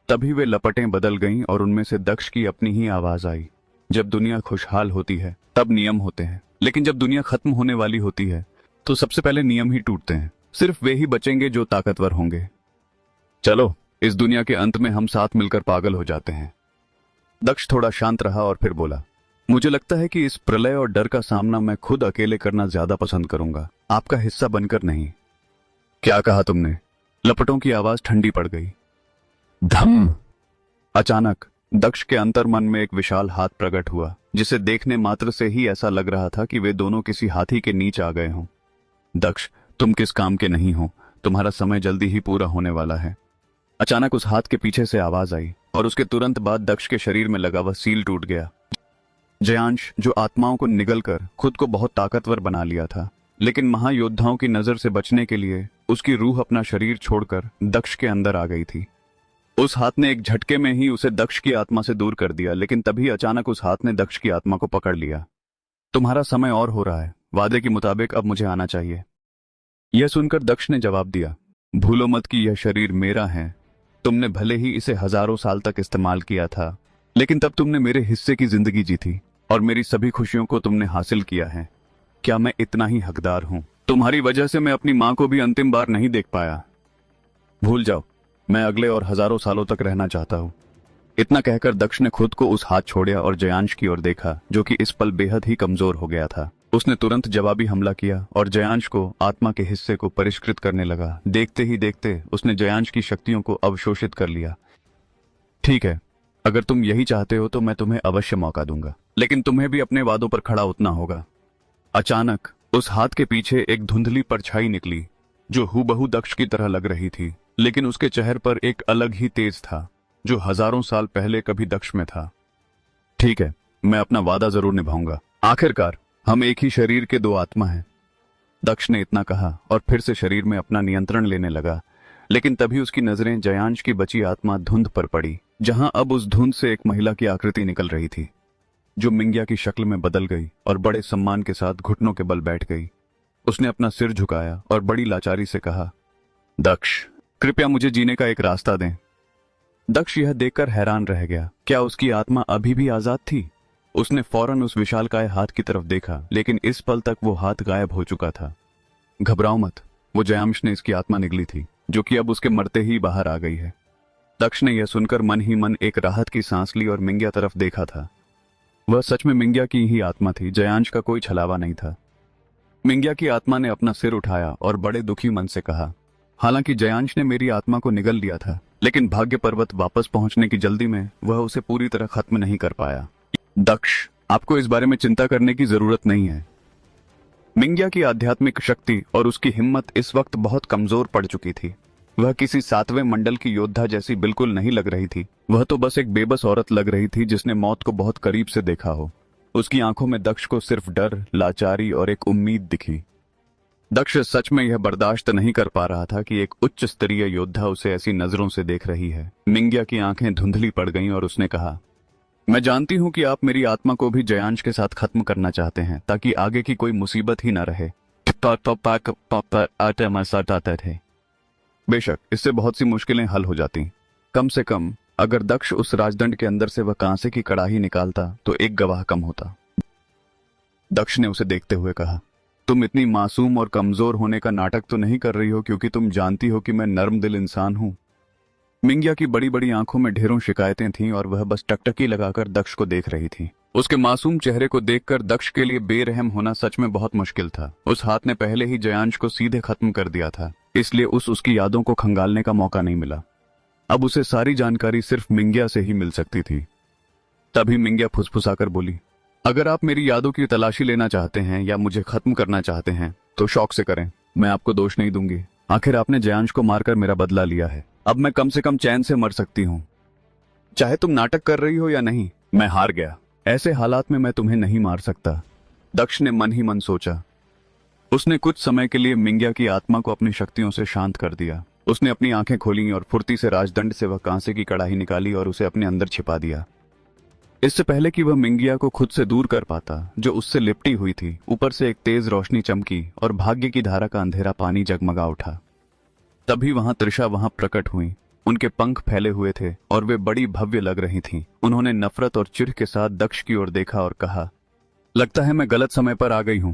तभी वे लपटें बदल गईं और उनमें से दक्ष की अपनी ही आवाज आई, जब दुनिया खुशहाल होती है तब नियम होते हैं, लेकिन जब दुनिया खत्म होने वाली होती है तो सबसे पहले नियम ही टूटते हैं। सिर्फ वे ही बचेंगे जो ताकतवर होंगे। चलो, इस दुनिया के अंत में हम साथ मिलकर पागल हो जाते हैं। दक्ष थोड़ा शांत रहा और फिर बोला, मुझे लगता है कि इस प्रलय और डर का सामना मैं खुद अकेले करना ज्यादा पसंद करूंगा, आपका हिस्सा बनकर नहीं। क्या कहा तुमने? लपटों की आवाज ठंडी पड़ गई। धम! अचानक दक्ष के अंतर्मन में एक विशाल हाथ प्रकट हुआ, जिसे देखने मात्र से ही ऐसा लग रहा था कि वे दोनों किसी हाथी के नीचे आ गए हों। दक्ष, तुम किस काम के नहीं हो, तुम्हारा समय जल्दी ही पूरा होने वाला है। अचानक उस हाथ के पीछे से आवाज आई और उसके तुरंत बाद दक्ष के शरीर में लगा वह सील टूट गया। जयांश, जो आत्माओं को निगलकर खुद को बहुत ताकतवर बना लिया था, लेकिन महायोद्धाओं की नजर से बचने के लिए उसकी रूह अपना शरीर छोड़कर दक्ष के अंदर आ गई थी। उस हाथ ने एक झटके में ही उसे दक्ष की आत्मा से दूर कर दिया, लेकिन तभी अचानक उस हाथ ने दक्ष की आत्मा को पकड़ लिया। तुम्हारा समय और हो रहा है, वादे के मुताबिक अब मुझे आना चाहिए। यह सुनकर दक्ष ने जवाब दिया, भूलो मत कि यह शरीर मेरा है। तुमने भले ही इसे हजारों साल तक इस्तेमाल किया था, लेकिन तब तुमने मेरे हिस्से की जिंदगी जी थी और मेरी सभी खुशियों को तुमने हासिल किया है। क्या मैं इतना ही हकदार हूं? तुम्हारी वजह से मैं अपनी मां को भी अंतिम बार नहीं देख पाया। भूल जाओ, मैं अगले और हजारों सालों तक रहना चाहता हूं। इतना कहकर दक्ष ने खुद को उस हाथ छोड़ा और जयांश की ओर देखा, जो कि इस पल बेहद ही कमजोर हो गया था। उसने तुरंत जवाबी हमला किया और जयांश को आत्मा के हिस्से को परिष्कृत करने लगा। देखते ही देखते उसने जयांश की शक्तियों को अवशोषित कर लिया। ठीक है, अगर तुम यही चाहते हो तो मैं तुम्हें अवश्य मौका दूंगा, लेकिन तुम्हें भी अपने वादों पर खड़ा उतरना होगा। अचानक उस हाथ के पीछे एक धुंधली परछाई निकली, जो हूबहू दक्ष की तरह लग रही थी, लेकिन उसके चेहरे पर एक अलग ही तेज था, जो हजारों साल पहले कभी दक्ष में था। ठीक है, मैं अपना वादा जरूर निभाऊंगा। आखिरकार हम एक ही शरीर के दो आत्मा हैं। दक्ष ने इतना कहा और फिर से शरीर में अपना नियंत्रण लेने लगा, लेकिन तभी उसकी नजरें जयांश की बची आत्मा धुंध पर पड़ी, जहां अब उस धुंध से एक महिला की आकृति निकल रही थी, जो मिंग्या की शक्ल में बदल गई और बड़े सम्मान के साथ घुटनों के बल बैठ गई। उसने अपना सिर झुकाया और बड़ी लाचारी से कहा, दक्ष, कृपया मुझे जीने का एक रास्ता दें। दक्ष यह देखकर हैरान रह गया। क्या उसकी आत्मा अभी भी आजाद थी? उसने फौरन उस विशालकाय हाथ की तरफ देखा, लेकिन इस पल तक वो हाथ गायब हो चुका था। घबराओ मत, वो जयांश ने इसकी आत्मा निगली थी, जो कि अब उसके मरते ही बाहर आ गई है। दक्ष ने यह सुनकर मन ही मन एक राहत की सांस ली और मिंग्या तरफ देखा था। वह सच में मिंग्या की ही आत्मा थी, जयांश का कोई छलावा नहीं था। मिंग्या की आत्मा ने अपना सिर उठाया और बड़े दुखी मन से कहा, हालांकि जयांश ने मेरी आत्मा को निगल लिया था, लेकिन भाग्य पर्वत वापस पहुंचने की जल्दी में वह उसे पूरी तरह खत्म नहीं कर पाया। दक्ष, आपको इस बारे में चिंता करने की जरूरत नहीं है। मिंग्या की आध्यात्मिक शक्ति और उसकी हिम्मत इस वक्त बहुत कमजोर पड़ चुकी थी। वह किसी 7वें मंडल की योद्धा जैसी बिल्कुल नहीं लग रही थी। वह तो बस एक बेबस औरत लग रही थी जिसने मौत को बहुत करीब से देखा हो। उसकी आंखों में दक्ष को सिर्फ डर, लाचारी और एक उम्मीद दिखी। दक्ष सच में यह बर्दाश्त नहीं कर पा रहा था कि एक उच्च स्तरीय योद्धा उसे ऐसी नजरों से देख रही है। मिंग्या की आंखें धुंधली पड़ गईं और उसने कहा, मैं जानती हूं कि आप मेरी आत्मा को भी जयांश के साथ खत्म करना चाहते हैं, ताकि आगे की कोई मुसीबत ही न रहे। बेशक इससे बहुत सी मुश्किलें हल हो जाती। कम से कम अगर दक्ष उस राजदंड के अंदर से वह कांसे की कड़ाही निकालता तो एक गवाह कम होता। दक्ष ने उसे देखते हुए कहा, तुम इतनी मासूम और कमजोर होने का नाटक तो नहीं कर रही हो, क्योंकि तुम जानती हो कि मैं नर्म दिल इंसान हूं। मिंग्या की बड़ी बड़ी आंखों में ढेरों शिकायतें थीं और वह बस टकटकी लगाकर दक्ष को देख रही थी। उसके मासूम चेहरे को देखकर दक्ष के लिए बेरहम होना सच में बहुत मुश्किल था। उस हाथ ने पहले ही जयांश को सीधे खत्म कर दिया था, इसलिए उसकी यादों को खंगालने का मौका नहीं मिला। अब उसे सारी जानकारी सिर्फ मिंग्या से ही मिल सकती थी। तभी मिंग्या फुसफुसाकर बोली, अगर आप मेरी यादों की तलाशी लेना चाहते हैं या मुझे खत्म करना चाहते हैं तो शौक से करें, मैं आपको दोष नहीं दूंगी। आखिर आपने जयांश को मारकर मेरा बदला लिया है, अब मैं कम से कम चैन से मर सकती हूं। चाहे तुम नाटक कर रही हो या नहीं, मैं हार गया। ऐसे हालात में मैं तुम्हें नहीं मार सकता, दक्ष ने मन ही मन सोचा। उसने कुछ समय के लिए मिंग्या की आत्मा को अपनी शक्तियों से शांत कर दिया। उसने अपनी आंखें खोली और फुर्ती से राजदंड से वह कांसे की कड़ाही निकाली और उसे अपने अंदर छिपा दिया। इससे पहले कि वह मिंग्या को खुद से दूर कर पाता, जो उससे लिपटी हुई थी, ऊपर से एक तेज रोशनी चमकी और भाग्य की धारा का अंधेरा पानी जगमगा उठा। तभी वहां त्रिशा वहां प्रकट हुई। उनके पंख फैले हुए थे और वे बड़ी भव्य लग रही थीं। उन्होंने नफरत और चिढ़ के साथ दक्ष की ओर देखा और कहा, लगता है मैं गलत समय पर आ गई हूं।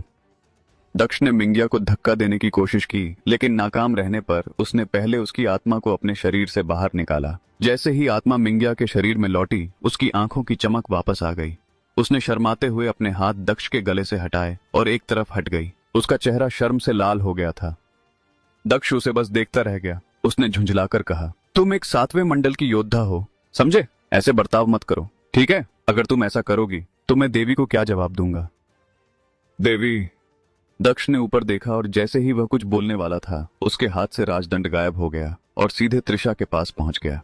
दक्ष ने मिंग्या को धक्का देने की कोशिश की, लेकिन नाकाम रहने पर उसने पहले उसकी आत्मा को अपने शरीर से बाहर निकाला। जैसे ही आत्मा मिंग्या के शरीर में लौटी, उसकी आंखों की चमक वापस आ गई। उसने शर्माते हुए अपने हाथ दक्ष के गले से हटाए और एक तरफ हट गई। उसका चेहरा शर्म से लाल हो गया था। दक्ष उसे बस देखता रह गया। उसने झुंझलाकर कहा, तुम एक 7वें मंडल की योद्धा हो, समझे? ऐसे बर्ताव मत करो, ठीक है? अगर तुम ऐसा करोगी तो मैं देवी को क्या जवाब दूंगा? देवी। दक्ष ने ऊपर देखा और जैसे ही वह कुछ बोलने वाला था, उसके हाथ से राजदंड गायब हो गया और सीधे त्रिशा के पास पहुंच गया।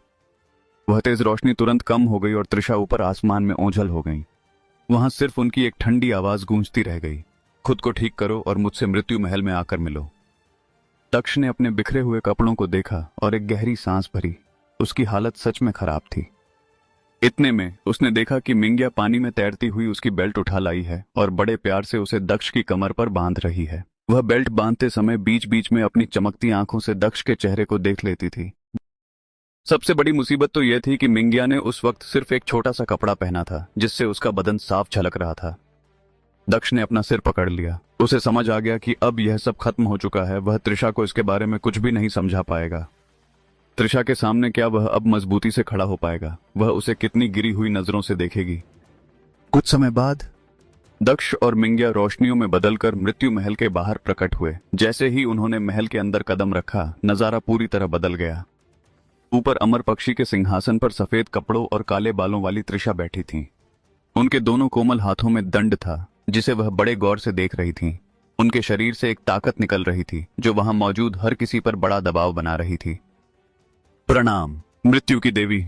वह तेज रोशनी तुरंत कम हो गई और त्रिशा ऊपर आसमान में ओझल हो गई। वहां सिर्फ उनकी एक ठंडी आवाज गूंजती रह गई, खुद को ठीक करो और मुझसे मृत्यु महल में आकर मिलो। दक्ष ने अपने बिखरे हुए कपड़ों को देखा और एक गहरी सांस भरी। उसकी हालत सच में खराब थी। इतने में उसने देखा कि मिंग्या पानी में तैरती हुई उसकी बेल्ट उठा लाई है और बड़े प्यार से उसे दक्ष की कमर पर बांध रही है। वह बेल्ट बांधते समय बीच बीच में अपनी चमकती आंखों से दक्ष के चेहरे को देख लेती थी। सबसे बड़ी मुसीबत तो यह थी कि मिंग्या ने उस वक्त सिर्फ एक छोटा सा कपड़ा पहना था, जिससे उसका बदन साफ झलक रहा था। दक्ष ने अपना सिर पकड़ लिया। उसे समझ आ गया कि अब यह सब खत्म हो चुका है। वह त्रिशा को इसके बारे में कुछ भी नहीं समझा पाएगा। त्रिशा के सामने क्या वह अब मजबूती से खड़ा हो पाएगा? वह उसे कितनी गिरी हुई नजरों से देखेगी? कुछ समय बाद दक्ष और मिंग्या रोशनियों में बदलकर मृत्यु महल के बाहर प्रकट हुए। जैसे ही उन्होंने महल के अंदर कदम रखा, नजारा पूरी तरह बदल गया। ऊपर अमर पक्षी के सिंहासन पर सफेद कपड़ों और काले बालों वाली त्रिशा बैठी थी। उनके दोनों कोमल हाथों में दंड था, जिसे वह बड़े गौर से देख रही थी। उनके शरीर से एक ताकत निकल रही थी, जो वहां मौजूद हर किसी पर बड़ा दबाव बना रही थी। प्रणाम, मृत्यु की देवी।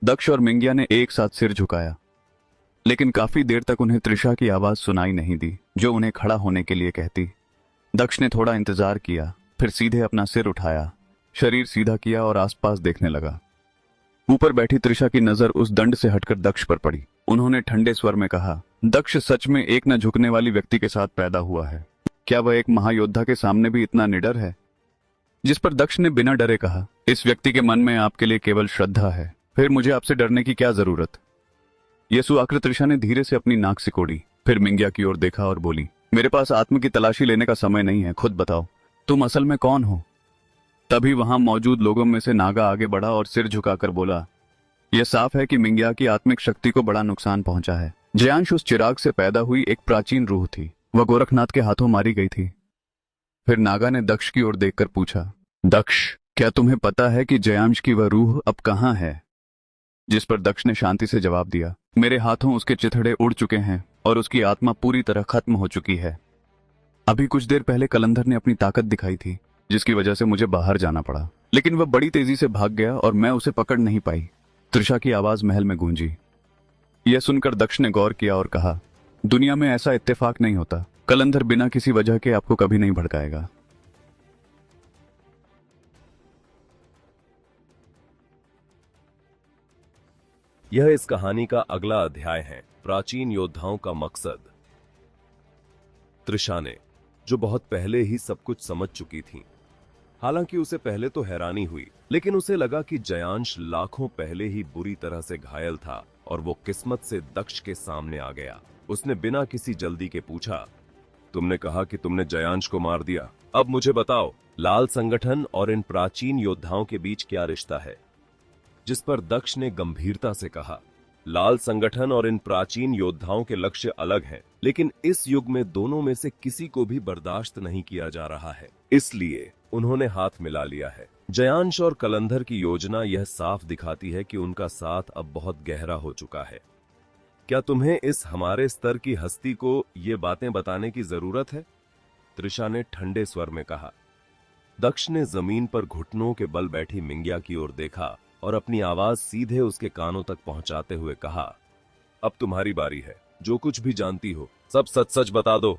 दक्ष और मिंग्या ने एक साथ सिर झुकाया। लेकिन काफी देर तक उन्हें त्रिशा की आवाज सुनाई नहीं दी, जो उन्हें खड़ा होने के लिए कहती। दक्ष ने थोड़ा इंतजार किया, फिर सीधे अपना सिर उठाया, शरीर सीधा किया और आसपास देखने लगा। ऊपर बैठी त्रिशा की नजर उस दंड से हटकर दक्ष पर पड़ी। उन्होंने ठंडे स्वर में कहा, दक्ष सच में एक न झुकने वाली व्यक्ति के साथ पैदा हुआ है। क्या वह एक महायोद्धा के सामने भी इतना निडर है? जिस पर दक्ष ने बिना डरे कहा, इस व्यक्ति के मन में आपके लिए केवल श्रद्धा है, फिर मुझे आपसे डरने की क्या जरूरत? यह सुआकर त्रिशा ने धीरे से अपनी नाक सिकोड़ी, फिर मिंगिया की ओर देखा और बोली, मेरे पास आत्म की तलाशी लेने का समय नहीं है, खुद बताओ तुम असल में कौन हो? तभी वहां मौजूद लोगों में से नागा आगे बढ़ा और सिर झुकाकर बोला, यह साफ है कि मिंगिया की आत्मिक शक्ति को बड़ा नुकसान पहुंचा है। जयांश उस चिराग से पैदा हुई एक प्राचीन रूह थी, वह गोरखनाथ के हाथों मारी गई थी। फिर नागा ने दक्ष की ओर देखकर पूछा, दक्ष, क्या तुम्हें पता है कि जयांश की वह रूह अब कहां है? जिस पर दक्ष ने शांति से जवाब दिया, मेरे हाथों उसके चिथड़े उड़ चुके हैं और उसकी आत्मा पूरी तरह खत्म हो चुकी है। अभी कुछ देर पहले कलंधर ने अपनी ताकत दिखाई थी, जिसकी वजह से मुझे बाहर जाना पड़ा, लेकिन वह बड़ी तेजी से भाग गया और मैं उसे पकड़ नहीं पाई। त्रिशा की आवाज महल में गूंजी। यह सुनकर दक्ष ने गौर किया और कहा, दुनिया में ऐसा इत्तेफाक नहीं होता। कलंधर बिना किसी वजह के आपको कभी नहीं भड़काएगा। यह इस कहानी का अगला अध्याय है, प्राचीन योद्धाओं का मकसद। त्रिशा ने, जो बहुत पहले ही सब कुछ समझ चुकी थी, हालांकि उसे पहले तो हैरानी हुई, लेकिन उसे लगा कि जयांश लाखों पहले ही बुरी तरह से घायल था और वो किस्मत से दक्ष के सामने आ गया। उसने बिना किसी जल्दी के पूछा, तुमने कहा कि तुमने जयांश को मार दिया, अब मुझे बताओ, लाल संगठन और इन प्राचीन योद्धाओं के बीच क्या रिश्ता है? जिस पर दक्ष ने गंभीरता से कहा, लाल संगठन और इन प्राचीन योद्धाओं के लक्ष्य अलग हैं, लेकिन इस युग में दोनों में से किसी को भी बर्दाश्त नहीं किया जा रहा है, इसलिए उन्होंने हाथ मिला लिया है। जयांश और कलंधर की योजना यह साफ दिखाती है कि उनका साथ अब बहुत गहरा हो चुका है। क्या तुम्हें इस हमारे स्तर की हस्ती को ये बातें बताने की जरूरत है? त्रिशा ने ठंडे स्वर में कहा। दक्ष ने जमीन पर घुटनों के बल बैठी मिंगिया की ओर देखा और अपनी आवाज सीधे उसके कानों तक पहुंचाते हुए कहा, अब तुम्हारी बारी है, जो कुछ भी जानती हो सब सच सच बता दो।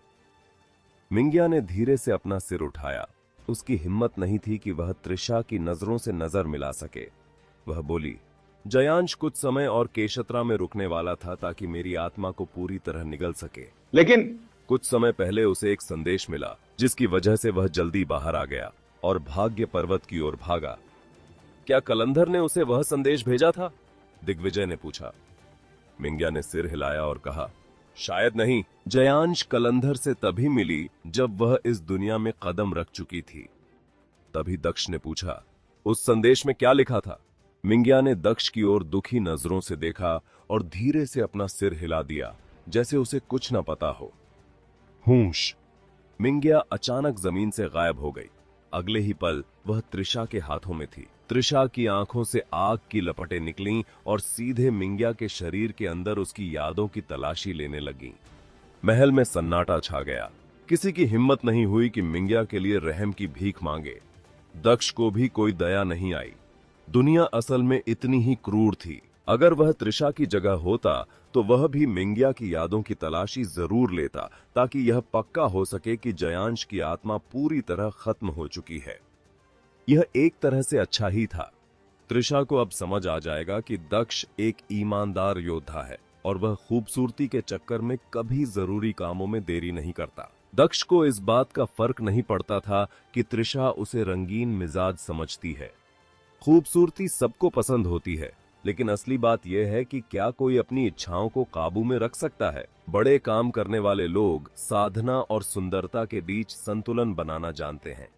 मिंगिया ने धीरे से अपना सिर उठाया। उसकी हिम्मत नहीं थी कि वह त्रिशा की नजरों से नजर मिला सके। वह बोली, जयांश कुछ समय और केशत्रा में रुकने वाला था ताकि मेरी आत्मा को पूरी तरह निगल सके, लेकिन कुछ समय पहले उसे एक संदेश मिला, जिसकी वजह से वह जल्दी बाहर आ गया और भाग्य पर्वत की ओर भागा। क्या कलंधर ने उसे वह संदेश भेजा था? दिग्विजय ने पूछा। मिंगिया ने सिर हिलाया और कहा, शायद नहीं। जयांश कलंधर से तभी मिली जब वह इस दुनिया में कदम रख चुकी थी। तभी दक्ष ने पूछा, उस संदेश में क्या लिखा था? मिंगिया ने दक्ष की ओर दुखी नजरों से देखा और धीरे से अपना सिर हिला दिया, जैसे उसे कुछ न पता हो। होश। मिंगिया अचानक जमीन से गायब हो गई। अगले ही पल वह त्रिशा के हाथों में थी। त्रिशा की आंखों से आग की लपटें निकलीं और सीधे मिंगिया के शरीर के अंदर उसकी यादों की तलाशी लेने लगीं। महल में सन्नाटा छा गया। किसी की हिम्मत नहीं हुई कि मिंगिया के लिए रहम की भीख मांगे। दक्ष को भी कोई दया नहीं आई। दुनिया असल में इतनी ही क्रूर थी। अगर वह त्रिशा की जगह होता तो वह भी मिंगिया की यादों की तलाशी जरूर लेता, ताकि यह पक्का हो सके कि जयांश की आत्मा पूरी तरह खत्म हो चुकी है। यह एक तरह से अच्छा ही था। त्रिशा को अब समझ आ जाएगा कि दक्ष एक ईमानदार योद्धा है और वह खूबसूरती के चक्कर में कभी जरूरी कामों में देरी नहीं करता। दक्ष को इस बात का फर्क नहीं पड़ता था कि त्रिशा उसे रंगीन मिजाज समझती है। खूबसूरती सबको पसंद होती है, लेकिन असली बात यह है कि क्या कोई अपनी इच्छाओं को काबू में रख सकता है। बड़े काम करने वाले लोग साधना और सुंदरता के बीच संतुलन बनाना जानते हैं।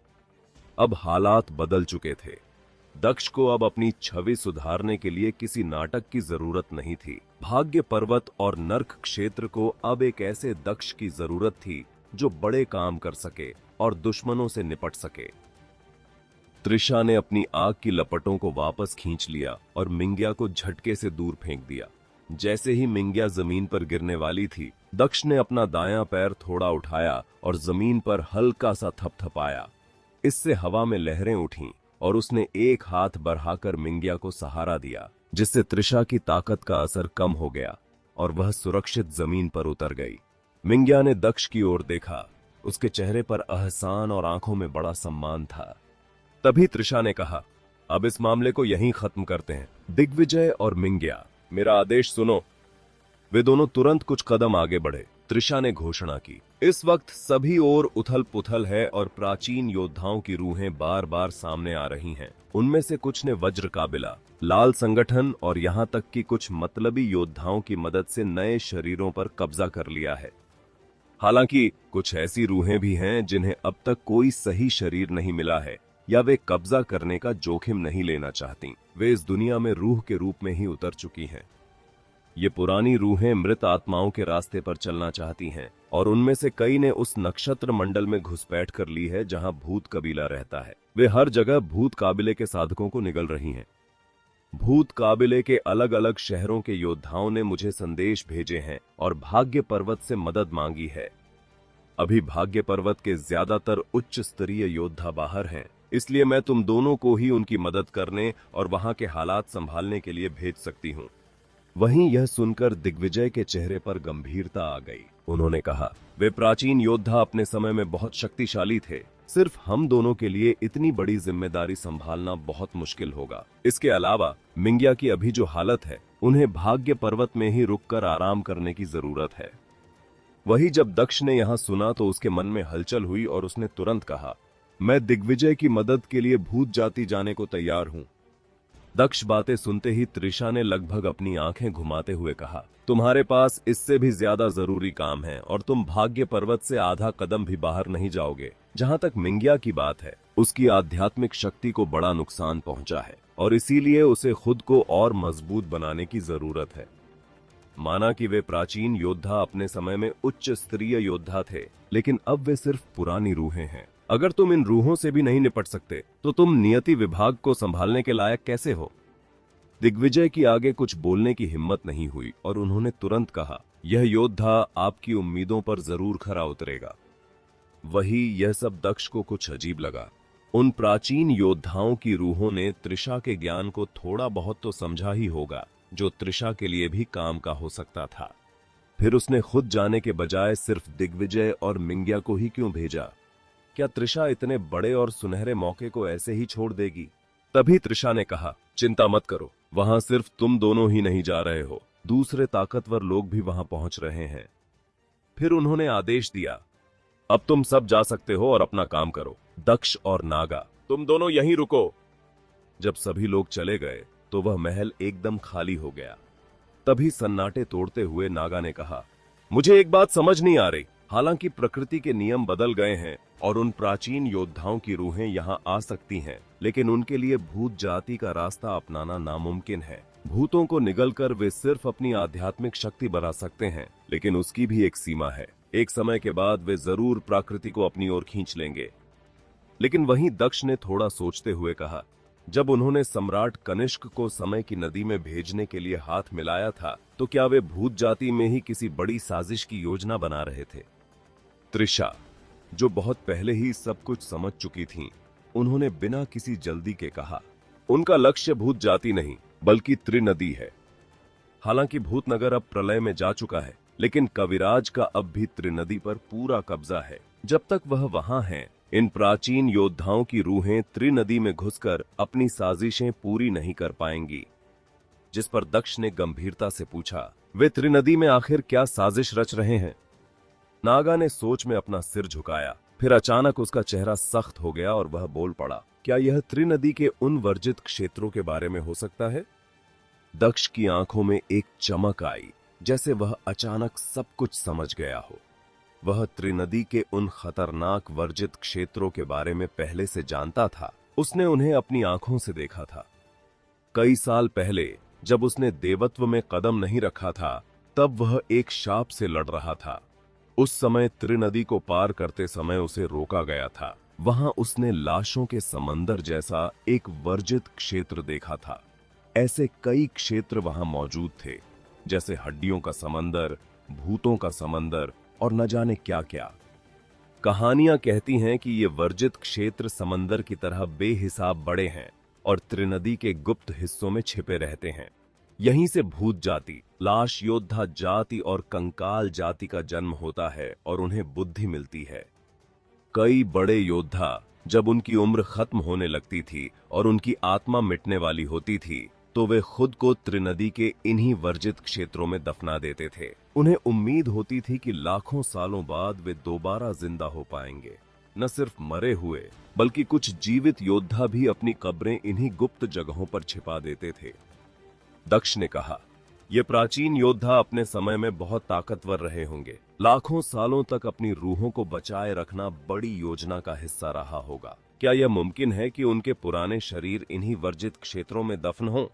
अब हालात बदल चुके थे। दक्ष को अब अपनी छवि सुधारने के लिए किसी नाटक की जरूरत नहीं थी। भाग्य पर्वत और नर्क क्षेत्र को अब एक ऐसे दक्ष की जरूरत थी जो बड़े काम कर सके और दुश्मनों से निपट सके। त्रिशा ने अपनी आग की लपटों को वापस खींच लिया और मिंगिया को झटके से दूर फेंक दिया। जैसे ही मिंगिया जमीन पर गिरने वाली थी, दक्ष ने अपना दायां पैर थोड़ा उठाया और जमीन पर हल्का सा थपथपाया। इससे हवा में लहरें उठीं और उसने एक हाथ बढ़ाकर मिंगिया को सहारा दिया, जिससे त्रिशा की ताकत का असर कम हो गया। और वह सुरक्षित जमीन पर उतर गई। मिंग्या ने दक्ष की ओर देखा। उसके चेहरे पर एहसान और आंखों में बड़ा सम्मान था। तभी त्रिशा ने कहा, अब इस मामले को यहीं खत्म करते हैं। दिग्विजय और मिंग्या, मेरा आदेश सुनो। वे दोनों तुरंत कुछ कदम आगे बढ़े। त्रिशा ने घोषणा की, इस वक्त सभी ओर उथल पुथल है और प्राचीन योद्धाओं की रूहें बार बार सामने आ रही हैं। उनमें से कुछ ने वज्र काबिला, लाल संगठन और यहाँ तक कि कुछ मतलबी योद्धाओं की मदद से नए शरीरों पर कब्जा कर लिया है। हालांकि कुछ ऐसी रूहें भी हैं जिन्हें अब तक कोई सही शरीर नहीं मिला है या वे कब्जा करने का जोखिम नहीं लेना चाहती। वे इस दुनिया में रूह के रूप में ही उतर चुकी हैं। ये पुरानी रूहें मृत आत्माओं के रास्ते पर चलना चाहती हैं और उनमें से कई ने उस नक्षत्र मंडल में घुसपैठ कर ली है जहां भूत कबीला रहता है। वे हर जगह भूत काबिले के साधकों को निगल रही हैं। भूत काबिले के अलग अलग शहरों के योद्धाओं ने मुझे संदेश भेजे हैं और भाग्य पर्वत से मदद मांगी है। अभी भाग्य पर्वत के ज्यादातर उच्च स्तरीय योद्धा बाहर हैं, इसलिए मैं तुम दोनों को ही उनकी मदद करने और वहां के हालात संभालने के लिए भेज सकती हूँ। वहीं यह सुनकर दिग्विजय के चेहरे पर गंभीरता आ गई। उन्होंने कहा, वे प्राचीन योद्धा अपने समय में बहुत शक्तिशाली थे। सिर्फ हम दोनों के लिए इतनी बड़ी जिम्मेदारी संभालना बहुत मुश्किल होगा। इसके अलावा मिंग्या की अभी जो हालत है, उन्हें भाग्य पर्वत में ही रुककर आराम करने की जरूरत है। वही जब दक्ष ने यहां सुना तो उसके मन में हलचल हुई और उसने तुरंत कहा, मैं दिग्विजय की मदद के लिए भूत जाति जाने को तैयार हूं। दक्ष बातें सुनते ही त्रिशा ने लगभग अपनी आंखें घुमाते हुए कहा, तुम्हारे पास इससे भी ज्यादा जरूरी काम है और तुम भाग्य पर्वत से आधा कदम भी बाहर नहीं जाओगे। जहां तक मिंग्या की बात है, उसकी आध्यात्मिक शक्ति को बड़ा नुकसान पहुंचा है और इसीलिए उसे खुद को और मजबूत बनाने की जरूरत है। माना कि वे प्राचीन योद्धा अपने समय में उच्च स्तरीय योद्धा थे, लेकिन अब वे सिर्फ पुरानी रूहें हैं। अगर तुम इन रूहों से भी नहीं निपट सकते तो तुम नियति विभाग को संभालने के लायक कैसे हो? दिग्विजय की आगे कुछ बोलने की हिम्मत नहीं हुई और उन्होंने तुरंत कहा, यह योद्धा आपकी उम्मीदों पर जरूर खरा उतरेगा। वही यह सब दक्ष को कुछ अजीब लगा। उन प्राचीन योद्धाओं की रूहों ने त्रिशा के ज्ञान को थोड़ा बहुत तो समझा ही होगा, जो त्रिशा के लिए भी काम का हो सकता था। फिर उसने खुद जाने के बजाय सिर्फ दिग्विजय और मिंग्या को ही क्यों भेजा? क्या त्रिशा इतने बड़े और सुनहरे मौके को ऐसे ही छोड़ देगी? तभी त्रिशा ने कहा, चिंता मत करो, वहां सिर्फ तुम दोनों ही नहीं जा रहे हो, दूसरे ताकतवर लोग भी वहां पहुंच रहे हैं। फिर उन्होंने आदेश दिया, अब तुम सब जा सकते हो और अपना काम करो। दक्ष और नागा, तुम दोनों यहीं रुको। जब सभी लोग चले गए तो वह महल एकदम खाली हो गया। तभी सन्नाटे तोड़ते हुए नागा ने कहा, मुझे एक बात समझ नहीं आ रही। हालांकि प्रकृति के नियम बदल गए हैं और उन प्राचीन योद्धाओं की रूहें यहाँ आ सकती हैं, लेकिन उनके लिए भूत जाति का रास्ता अपनाना नामुमकिन है। भूतों को निगलकर वे सिर्फ अपनी आध्यात्मिक शक्ति बढ़ा सकते हैं, लेकिन उसकी भी एक सीमा है। एक समय के बाद वे जरूर प्रकृति को अपनी ओर खींच लेंगे। लेकिन वहीं दक्ष ने थोड़ा सोचते हुए कहा, जब उन्होंने सम्राट कनिष्क को समय की नदी में भेजने के लिए हाथ मिलाया था, तो क्या वे भूत जाति में ही किसी बड़ी साजिश की योजना बना रहे थे? त्रिशा, जो बहुत पहले ही सब कुछ समझ चुकी थीं, उन्होंने बिना किसी जल्दी के कहा, उनका लक्ष्य भूत जाति नहीं बल्कि त्रिनदी है। हालांकि भूतनगर अब प्रलय में जा चुका है, लेकिन कविराज का अब भी त्रिनदी पर पूरा कब्जा है। जब तक वह वहां है, इन प्राचीन योद्धाओं की रूहें त्रिनदी में घुसकर अपनी साजिशें पूरी नहीं कर पाएंगी। जिस पर दक्ष ने गंभीरता से पूछा, वे त्रिनदी में आखिर क्या साजिश रच रहे हैं? नागा ने सोच में अपना सिर झुकाया। फिर अचानक उसका चेहरा सख्त हो गया और वह बोल पड़ा, क्या यह त्रिनदी के उन वर्जित क्षेत्रों के बारे में हो सकता है? दक्ष की आंखों में एक चमक आई, जैसे वह अचानक सब कुछ समझ गया हो। वह त्रिनदी के उन खतरनाक वर्जित क्षेत्रों के बारे में पहले से जानता था। उसने उन्हें अपनी आंखों से देखा था। कई साल पहले जब उसने देवत्व में कदम नहीं रखा था, तब वह एक शाप से लड़ रहा था। उस समय त्रिनदी को पार करते समय उसे रोका गया था। वहां उसने लाशों के समंदर जैसा एक वर्जित क्षेत्र देखा था। ऐसे कई क्षेत्र वहां मौजूद थे, जैसे हड्डियों का समंदर, भूतों का समंदर और न जाने क्या क्या। कहानियां कहती हैं कि ये वर्जित क्षेत्र समंदर की तरह बेहिसाब बड़े हैं और त्रिनदी के गुप्त हिस्सों में छिपे रहते हैं। यहीं से भूत जाति, लाश योद्धा जाति और कंकाल जाति का जन्म होता है और उन्हें बुद्धि मिलती है। कई बड़े योद्धा जब उनकी उम्र खत्म होने लगती थी और उनकी आत्मा मिटने वाली होती थी, तो वे खुद को त्रिनदी के इन्हीं वर्जित क्षेत्रों में दफना देते थे। उन्हें उम्मीद होती थी कि लाखों सालों बाद वे दोबारा जिंदा हो पाएंगे। न सिर्फ मरे हुए बल्कि कुछ जीवित योद्धा भी अपनी कब्रें इन्हीं गुप्त जगहों पर छिपा देते थे। दक्ष ने कहा, ये प्राचीन योद्धा अपने समय में बहुत ताकतवर रहे होंगे। लाखों सालों तक अपनी रूहों को बचाए रखना बड़ी योजना का हिस्सा रहा होगा। क्या यह मुमकिन है कि उनके पुराने शरीर इन्हीं वर्जित क्षेत्रों में दफन हों?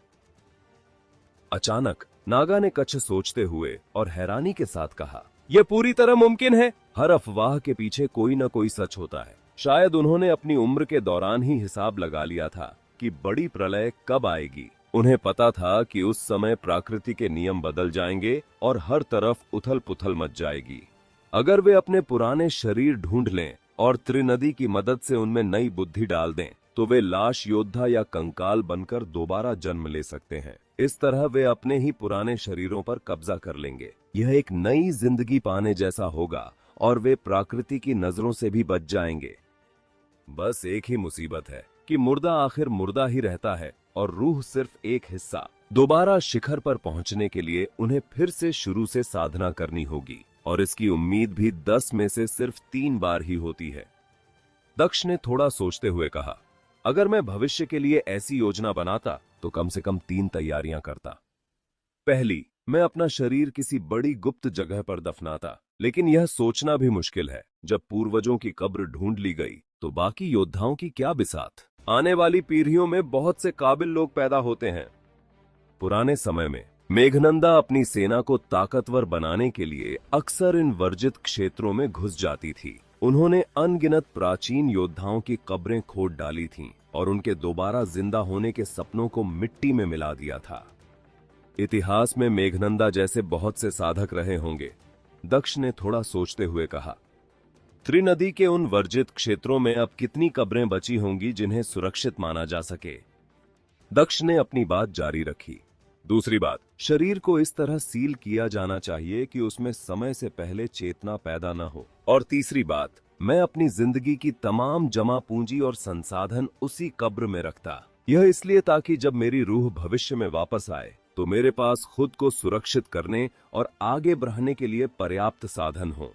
अचानक नागा ने कुछ सोचते हुए और हैरानी के साथ कहा, यह पूरी तरह मुमकिन है। हर अफवाह के पीछे कोई न कोई सच होता है। शायद उन्होंने अपनी उम्र के दौरान ही हिसाब लगा लिया था कि बड़ी प्रलय कब आएगी। उन्हें पता था कि उस समय प्रकृति के नियम बदल जाएंगे और हर तरफ उथल पुथल मच जाएगी। अगर वे अपने पुराने शरीर ढूंढ लें और त्रिनदी की मदद से उनमें नई बुद्धि डाल दें, तो वे लाश योद्धा या कंकाल बनकर दोबारा जन्म ले सकते हैं। इस तरह वे अपने ही पुराने शरीरों पर कब्जा कर लेंगे। यह एक नई जिंदगी पाने जैसा होगा और वे प्रकृति की नजरों से भी बच जाएंगे। बस एक ही मुसीबत है कि मुर्दा आखिर मुर्दा ही रहता है और रूह सिर्फ एक हिस्सा। दोबारा शिखर पर पहुंचने के लिए उन्हें फिर से शुरू से साधना करनी होगी और इसकी उम्मीद भी 10 में से सिर्फ 3 बार ही होती है। दक्ष ने थोड़ा सोचते हुए कहा, अगर मैं भविष्य के लिए ऐसी योजना बनाता तो कम से कम 3 तैयारियां करता। पहली, मैं अपना शरीर किसी बड़ी गुप्त जगह पर दफनाता, लेकिन यह सोचना भी मुश्किल है। जब पूर्वजों की कब्र ढूंढ ली गई तो बाकी योद्धाओं की क्या बिसात? आने वाली पीढ़ियों में बहुत से काबिल लोग पैदा होते हैं। पुराने समय में मेघनंदा अपनी सेना को ताकतवर बनाने के लिए अक्सर इन वर्जित क्षेत्रों में घुस जाती थी। उन्होंने अनगिनत प्राचीन योद्धाओं की कब्रें खोद डाली थीं और उनके दोबारा जिंदा होने के सपनों को मिट्टी में मिला दिया था। इतिहास में मेघनंदा जैसे बहुत से साधक रहे होंगे। दक्ष ने थोड़ा सोचते हुए कहा, त्रिनदी के उन वर्जित क्षेत्रों में अब कितनी कब्रें बची होंगी जिन्हें सुरक्षित माना जा सके? दक्ष ने अपनी बात जारी रखी। दूसरी बात, शरीर को इस तरह सील किया जाना चाहिए कि उसमें समय से पहले चेतना पैदा न हो। और तीसरी बात, मैं अपनी जिंदगी की तमाम जमा पूंजी और संसाधन उसी कब्र में रखता। यह इसलिए ताकि जब मेरी रूह भविष्य में वापस आए तो मेरे पास खुद को सुरक्षित करने और आगे बढ़ने के लिए पर्याप्त साधन हो।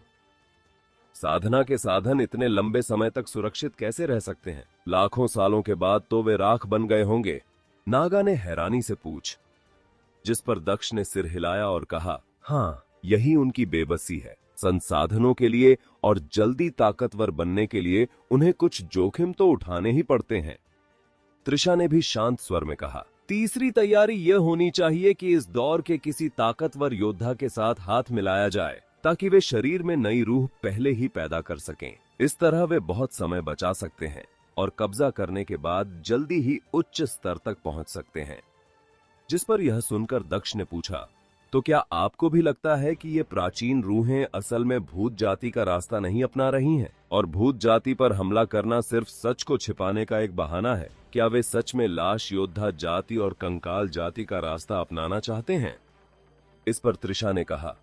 साधना के साधन इतने लंबे समय तक सुरक्षित कैसे रह सकते हैं? लाखों सालों के बाद तो वे राख बन गए होंगे। नागा ने हैरानी से पूछ, जिस पर दक्ष ने सिर हिलाया और कहा, हाँ, यही उनकी बेबसी है। संसाधनों के लिए और जल्दी ताकतवर बनने के लिए उन्हें कुछ जोखिम तो उठाने ही पड़ते हैं। त्रिशा ने भी शांत स्वर में कहा, तीसरी तैयारी यह होनी चाहिए कि इस दौर के किसी ताकतवर योद्धा के साथ हाथ मिलाया जाए ताकि वे शरीर में नई रूह पहले ही पैदा कर सकें। इस तरह वे बहुत समय बचा सकते हैं और कब्जा करने के बाद जल्दी ही उच्च स्तर तक पहुंच सकते हैं। जिस पर यह सुनकर दक्ष ने पूछा, तो क्या आपको भी लगता है कि ये प्राचीन रूहें असल में भूत जाति का रास्ता नहीं अपना रही हैं और भूत जाति पर हमला करना सिर्फ सच को छिपाने का एक बहाना है? क्या वे सच में लाश योद्धा जाति और कंकाल जाति का रास्ता अपनाना चाहते हैं? इस पर त्रिशा ने कहा,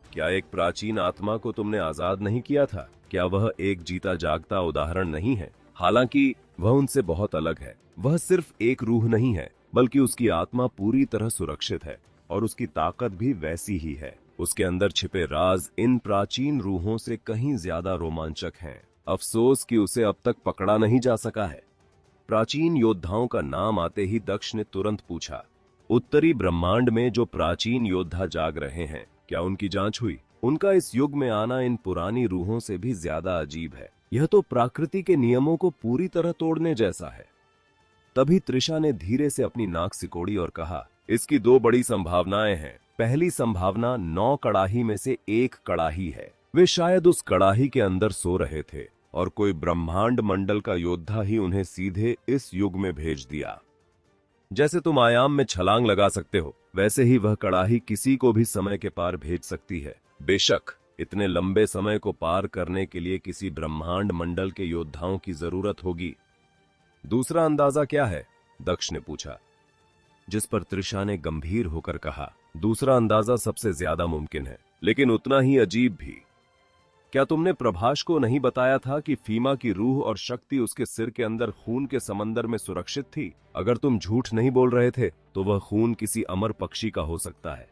क्या एक प्राचीन आत्मा को तुमने आजाद नहीं किया था? क्या वह एक जीता जागता उदाहरण नहीं है? हालांकि वह उनसे बहुत अलग है। वह सिर्फ एक रूह नहीं है, बल्कि उसकी आत्मा पूरी तरह सुरक्षित है और उसकी ताकत भी वैसी ही है। उसके अंदर छिपे राज इन प्राचीन रूहों से कहीं ज्यादा रोमांचक हैं। अफसोस कि उसे अब तक पकड़ा नहीं जा सका है। प्राचीन योद्धाओं का नाम आते ही दक्ष ने तुरंत पूछा, उत्तरी ब्रह्मांड में जो प्राचीन योद्धा जाग रहे हैं, क्या उनकी जांच हुई? उनका इस युग में आना इन पुरानी रूहों से भी ज्यादा अजीब है। यह तो प्रकृति के नियमों को पूरी तरह तोड़ने जैसा है। तभी त्रिशा ने धीरे से अपनी नाक सिकोड़ी और कहा, इसकी 2 बड़ी संभावनाएं हैं। पहली संभावना 9 कड़ाही में से एक कड़ाही है। वे शायद उस कड़ाही के अंदर सो रहे थे और कोई ब्रह्मांड मंडल का योद्धा ही उन्हें सीधे इस युग में भेज दिया। जैसे तुम आयाम में छलांग लगा सकते हो, वैसे ही वह कड़ाही किसी को भी समय के पार भेज सकती है। बेशक इतने लंबे समय को पार करने के लिए किसी ब्रह्मांड मंडल के योद्धाओं की जरूरत होगी। दूसरा अंदाजा क्या है? दक्ष ने पूछा। जिस पर त्रिशा ने गंभीर होकर कहा, दूसरा अंदाजा सबसे ज्यादा मुमकिन है, लेकिन उतना ही अजीब भी। क्या तुमने प्रभाष को नहीं बताया था कि फीमा की रूह और शक्ति उसके सिर के अंदर खून के समंदर में सुरक्षित थी? अगर तुम झूठ नहीं बोल रहे थे तो वह खून किसी अमर पक्षी का हो सकता है।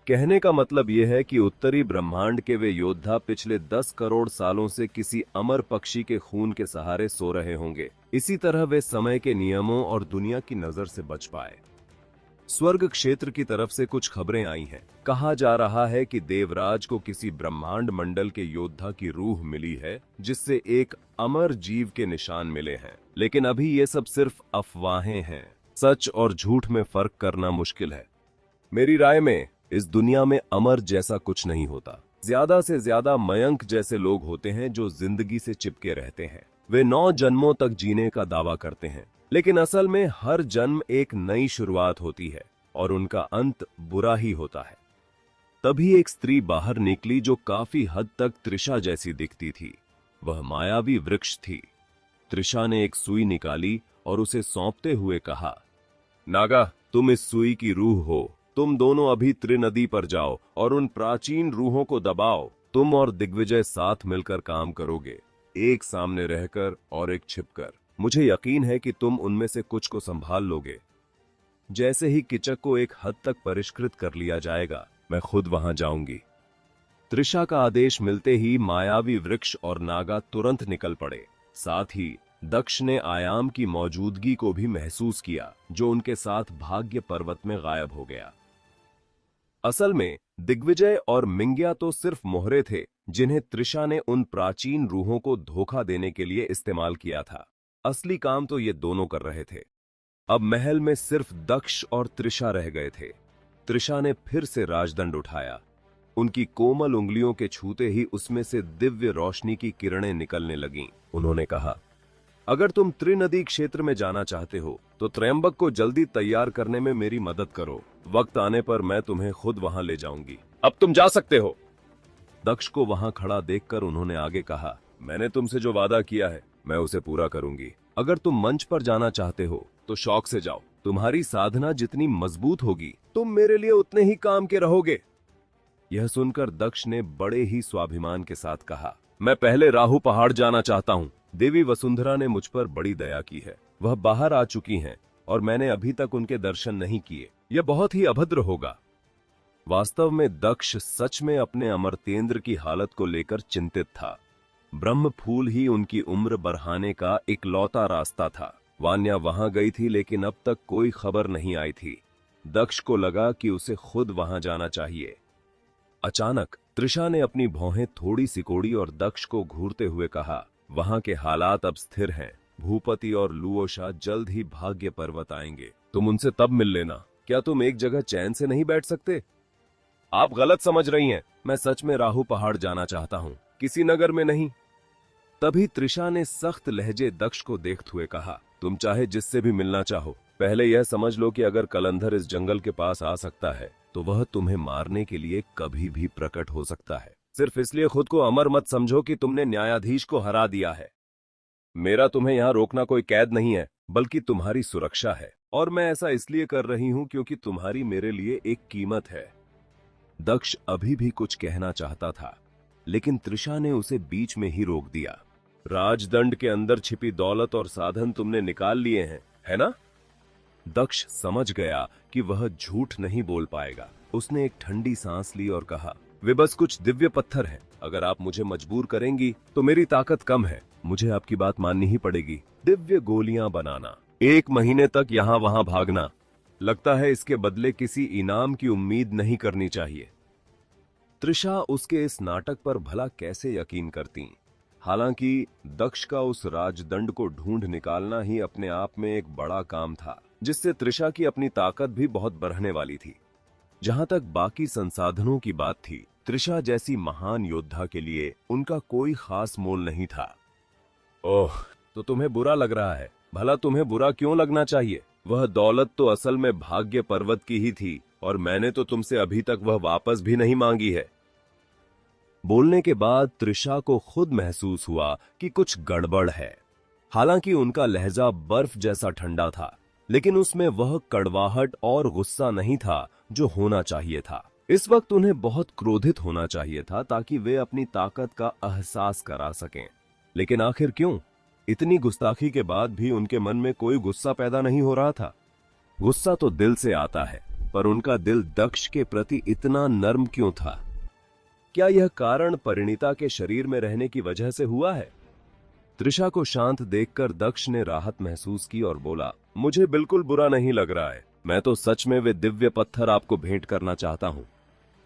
कहने का मतलब यह है कि उत्तरी ब्रह्मांड के वे योद्धा पिछले 10 करोड़ सालों से किसी अमर पक्षी के खून के सहारे सो रहे होंगे। इसी तरह वे समय के नियमों और दुनिया की नजर से बच पाए। स्वर्ग क्षेत्र की तरफ से कुछ खबरें आई हैं। कहा जा रहा है कि देवराज को किसी ब्रह्मांड मंडल के योद्धा की रूह मिली है, जिससे एक अमर जीव के निशान मिले हैं। लेकिन अभी ये सब सिर्फ अफवाहें हैं। सच और झूठ में फर्क करना मुश्किल है। मेरी राय में इस दुनिया में अमर जैसा कुछ नहीं होता। ज्यादा से ज्यादा मयंक जैसे लोग होते हैं जो जिंदगी से चिपके रहते हैं। वे 9 जन्मों तक जीने का दावा करते हैं, लेकिन असल में हर जन्म एक नई शुरुआत होती है और उनका अंत बुरा ही होता है। तभी एक स्त्री बाहर निकली जो काफी हद तक त्रिशा जैसी दिखती थी। वह मायावी वृक्ष थी। त्रिशा ने एक सुई निकाली और उसे सौंपते हुए कहा, नागा, तुम इस सुई की रूह हो। तुम दोनों अभी त्रिनदी पर जाओ और उन प्राचीन रूहों को दबाओ। तुम और दिग्विजय साथ मिलकर काम करोगे, एक सामने रहकर और एक छिपकर। मुझे यकीन है कि तुम उनमें से कुछ को संभाल लोगे। जैसे ही किचक को एक हद तक परिष्कृत कर लिया जाएगा, मैं खुद वहां जाऊंगी। त्रिशा का आदेश मिलते ही मायावी वृक्ष और नागा तुरंत निकल पड़े। साथ ही दक्ष ने आयाम की मौजूदगी को भी महसूस किया, जो उनके साथ भाग्य पर्वत में गायब हो गया। असल में दिग्विजय और मिंग्या तो सिर्फ मोहरे थे, जिन्हें त्रिशा ने उन प्राचीन रूहों को धोखा देने के लिए इस्तेमाल किया था। असली काम तो ये दोनों कर रहे थे। अब महल में सिर्फ दक्ष और त्रिशा रह गए थे। त्रिशा ने फिर से राजदंड उठाया। उनकी कोमल उंगलियों के छूते ही उसमें से दिव्य रोशनी की किरणें निकलने लगीं। उन्होंने कहा, अगर तुम त्रिनदी क्षेत्र में जाना चाहते हो तो त्रयंबक को जल्दी तैयार करने में मेरी मदद करो। वक्त आने पर मैं तुम्हें खुद वहां ले जाऊंगी। अब तुम जा सकते हो। दक्ष को वहां खड़ा देखकर उन्होंने आगे कहा, मैंने तुमसे जो वादा किया है मैं उसे पूरा करूंगी। अगर तुम मंच पर जाना चाहते हो तो शौक से जाओ। तुम्हारी साधना जितनी मजबूत होगी, तुम मेरे लिए उतने ही काम के रहोगे। यह सुनकर दक्ष ने बड़े ही स्वाभिमान के साथ कहा, मैं पहले राहु पहाड़ जाना चाहता हूं। देवी वसुंधरा ने मुझ पर बड़ी दया की है। वह बाहर आ चुकी हैं और मैंने अभी तक उनके दर्शन नहीं किए। यह बहुत ही अभद्र होगा। वास्तव में दक्ष सच में अपने अमरतेंद्र की हालत को लेकर चिंतित था। ब्रह्म फूल ही उनकी उम्र बढ़ाने का इकलौता रास्ता था। वान्या वहां गई थी, लेकिन अब तक कोई खबर नहीं आई थी। दक्ष को लगा कि उसे खुद वहां जाना चाहिए। अचानक त्रिशा ने अपनी भौहें थोड़ी सिकोड़ी और दक्ष को घूरते हुए कहा, वहां के हालात अब स्थिर हैं। भूपति और लुओशा जल्द ही भाग्य पर्वत आएंगे। तुम उनसे तब मिल लेना। क्या तुम एक जगह चैन से नहीं बैठ सकते? आप गलत समझ रही हैं। मैं सच में राहु पहाड़ जाना चाहता हूं, किसी नगर में नहीं। तभी त्रिशा ने सख्त लहजे दक्ष को देखते हुए कहा, तुम चाहे जिससे भी मिलना चाहो, पहले यह समझ लो कि अगर कलंधर इस जंगल के पास आ सकता है तो वह तुम्हें मारने के लिए कभी भी प्रकट हो सकता है। सिर्फ इसलिए खुद को अमर मत समझो कि तुमने न्यायाधीश को हरा दिया है। मेरा तुम्हें यहां रोकना कोई कैद नहीं है, बल्कि तुम्हारी सुरक्षा है। और मैं ऐसा इसलिए कर रही हूं क्योंकि तुम्हारी मेरे लिए एक कीमत है। दक्ष अभी भी कुछ कहना चाहता था, लेकिन त्रिशा ने उसे बीच में ही रोक दिया। राजदंड के अंदर छिपी दौलत और साधन तुमने निकाल लिए हैं, है ना? दक्ष समझ गया कि वह झूठ नहीं बोल पाएगा। उसने एक ठंडी सांस ली और कहा, वे बस कुछ दिव्य पत्थर हैं। अगर आप मुझे मजबूर करेंगी तो मेरी ताकत कम है। मुझे आपकी बात माननी ही पड़ेगी। दिव्य गोलियां बनाना, 1 महीने तक यहां वहां भागना, लगता है इसके बदले किसी इनाम की उम्मीद नहीं करनी चाहिए। त्रिशा उसके इस नाटक पर भला कैसे यकीन करती? हालांकि दक्ष का उस राजदंड को ढूंढ निकालना ही अपने आप में एक बड़ा काम था, जिससे त्रिशा की अपनी ताकत भी बहुत बढ़ने वाली थी। जहां तक बाकी संसाधनों की बात थी, त्रिशा जैसी महान योद्धा के लिए उनका कोई खास मोल नहीं था। ओह, तो तुम्हें बुरा लग रहा है। भला तुम्हें बुरा क्यों लगना चाहिए? वह दौलत तो असल में भाग्य पर्वत की ही थी और मैंने तो तुमसे अभी तक वह वापस भी नहीं मांगी है। बोलने के बाद त्रिशा को खुद महसूस हुआ कि कुछ गड़बड़ है। हालांकि उनका लहजा बर्फ जैसा ठंडा था, लेकिन उसमें वह कड़वाहट और गुस्सा नहीं था जो होना चाहिए था। इस वक्त उन्हें बहुत क्रोधित होना चाहिए था ताकि वे अपनी ताकत का एहसास करा सकें। लेकिन आखिर क्यों? इतनी गुस्ताखी के बाद भी उनके मन में कोई गुस्सा पैदा नहीं हो रहा था। गुस्सा तो दिल से आता है, पर उनका दिल दक्ष के प्रति इतना नर्म क्यों था? क्या यह कारण परिणीता के शरीर में रहने की वजह से हुआ है? त्रिशा को शांत देखकर दक्ष ने राहत महसूस की और बोला, मुझे बिल्कुल बुरा नहीं लग रहा है। मैं तो सच में वे दिव्य पत्थर आपको भेंट करना चाहता हूं।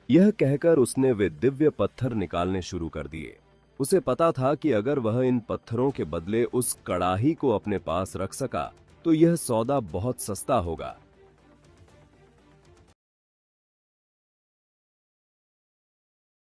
यह कहकर उसने वे दिव्य पत्थर निकालने शुरू कर दिए। उसे पता था कि अगर वह इन पत्थरों के बदले उस कड़ाही को अपने पास रख सका तो यह सौदा बहुत सस्ता होगा।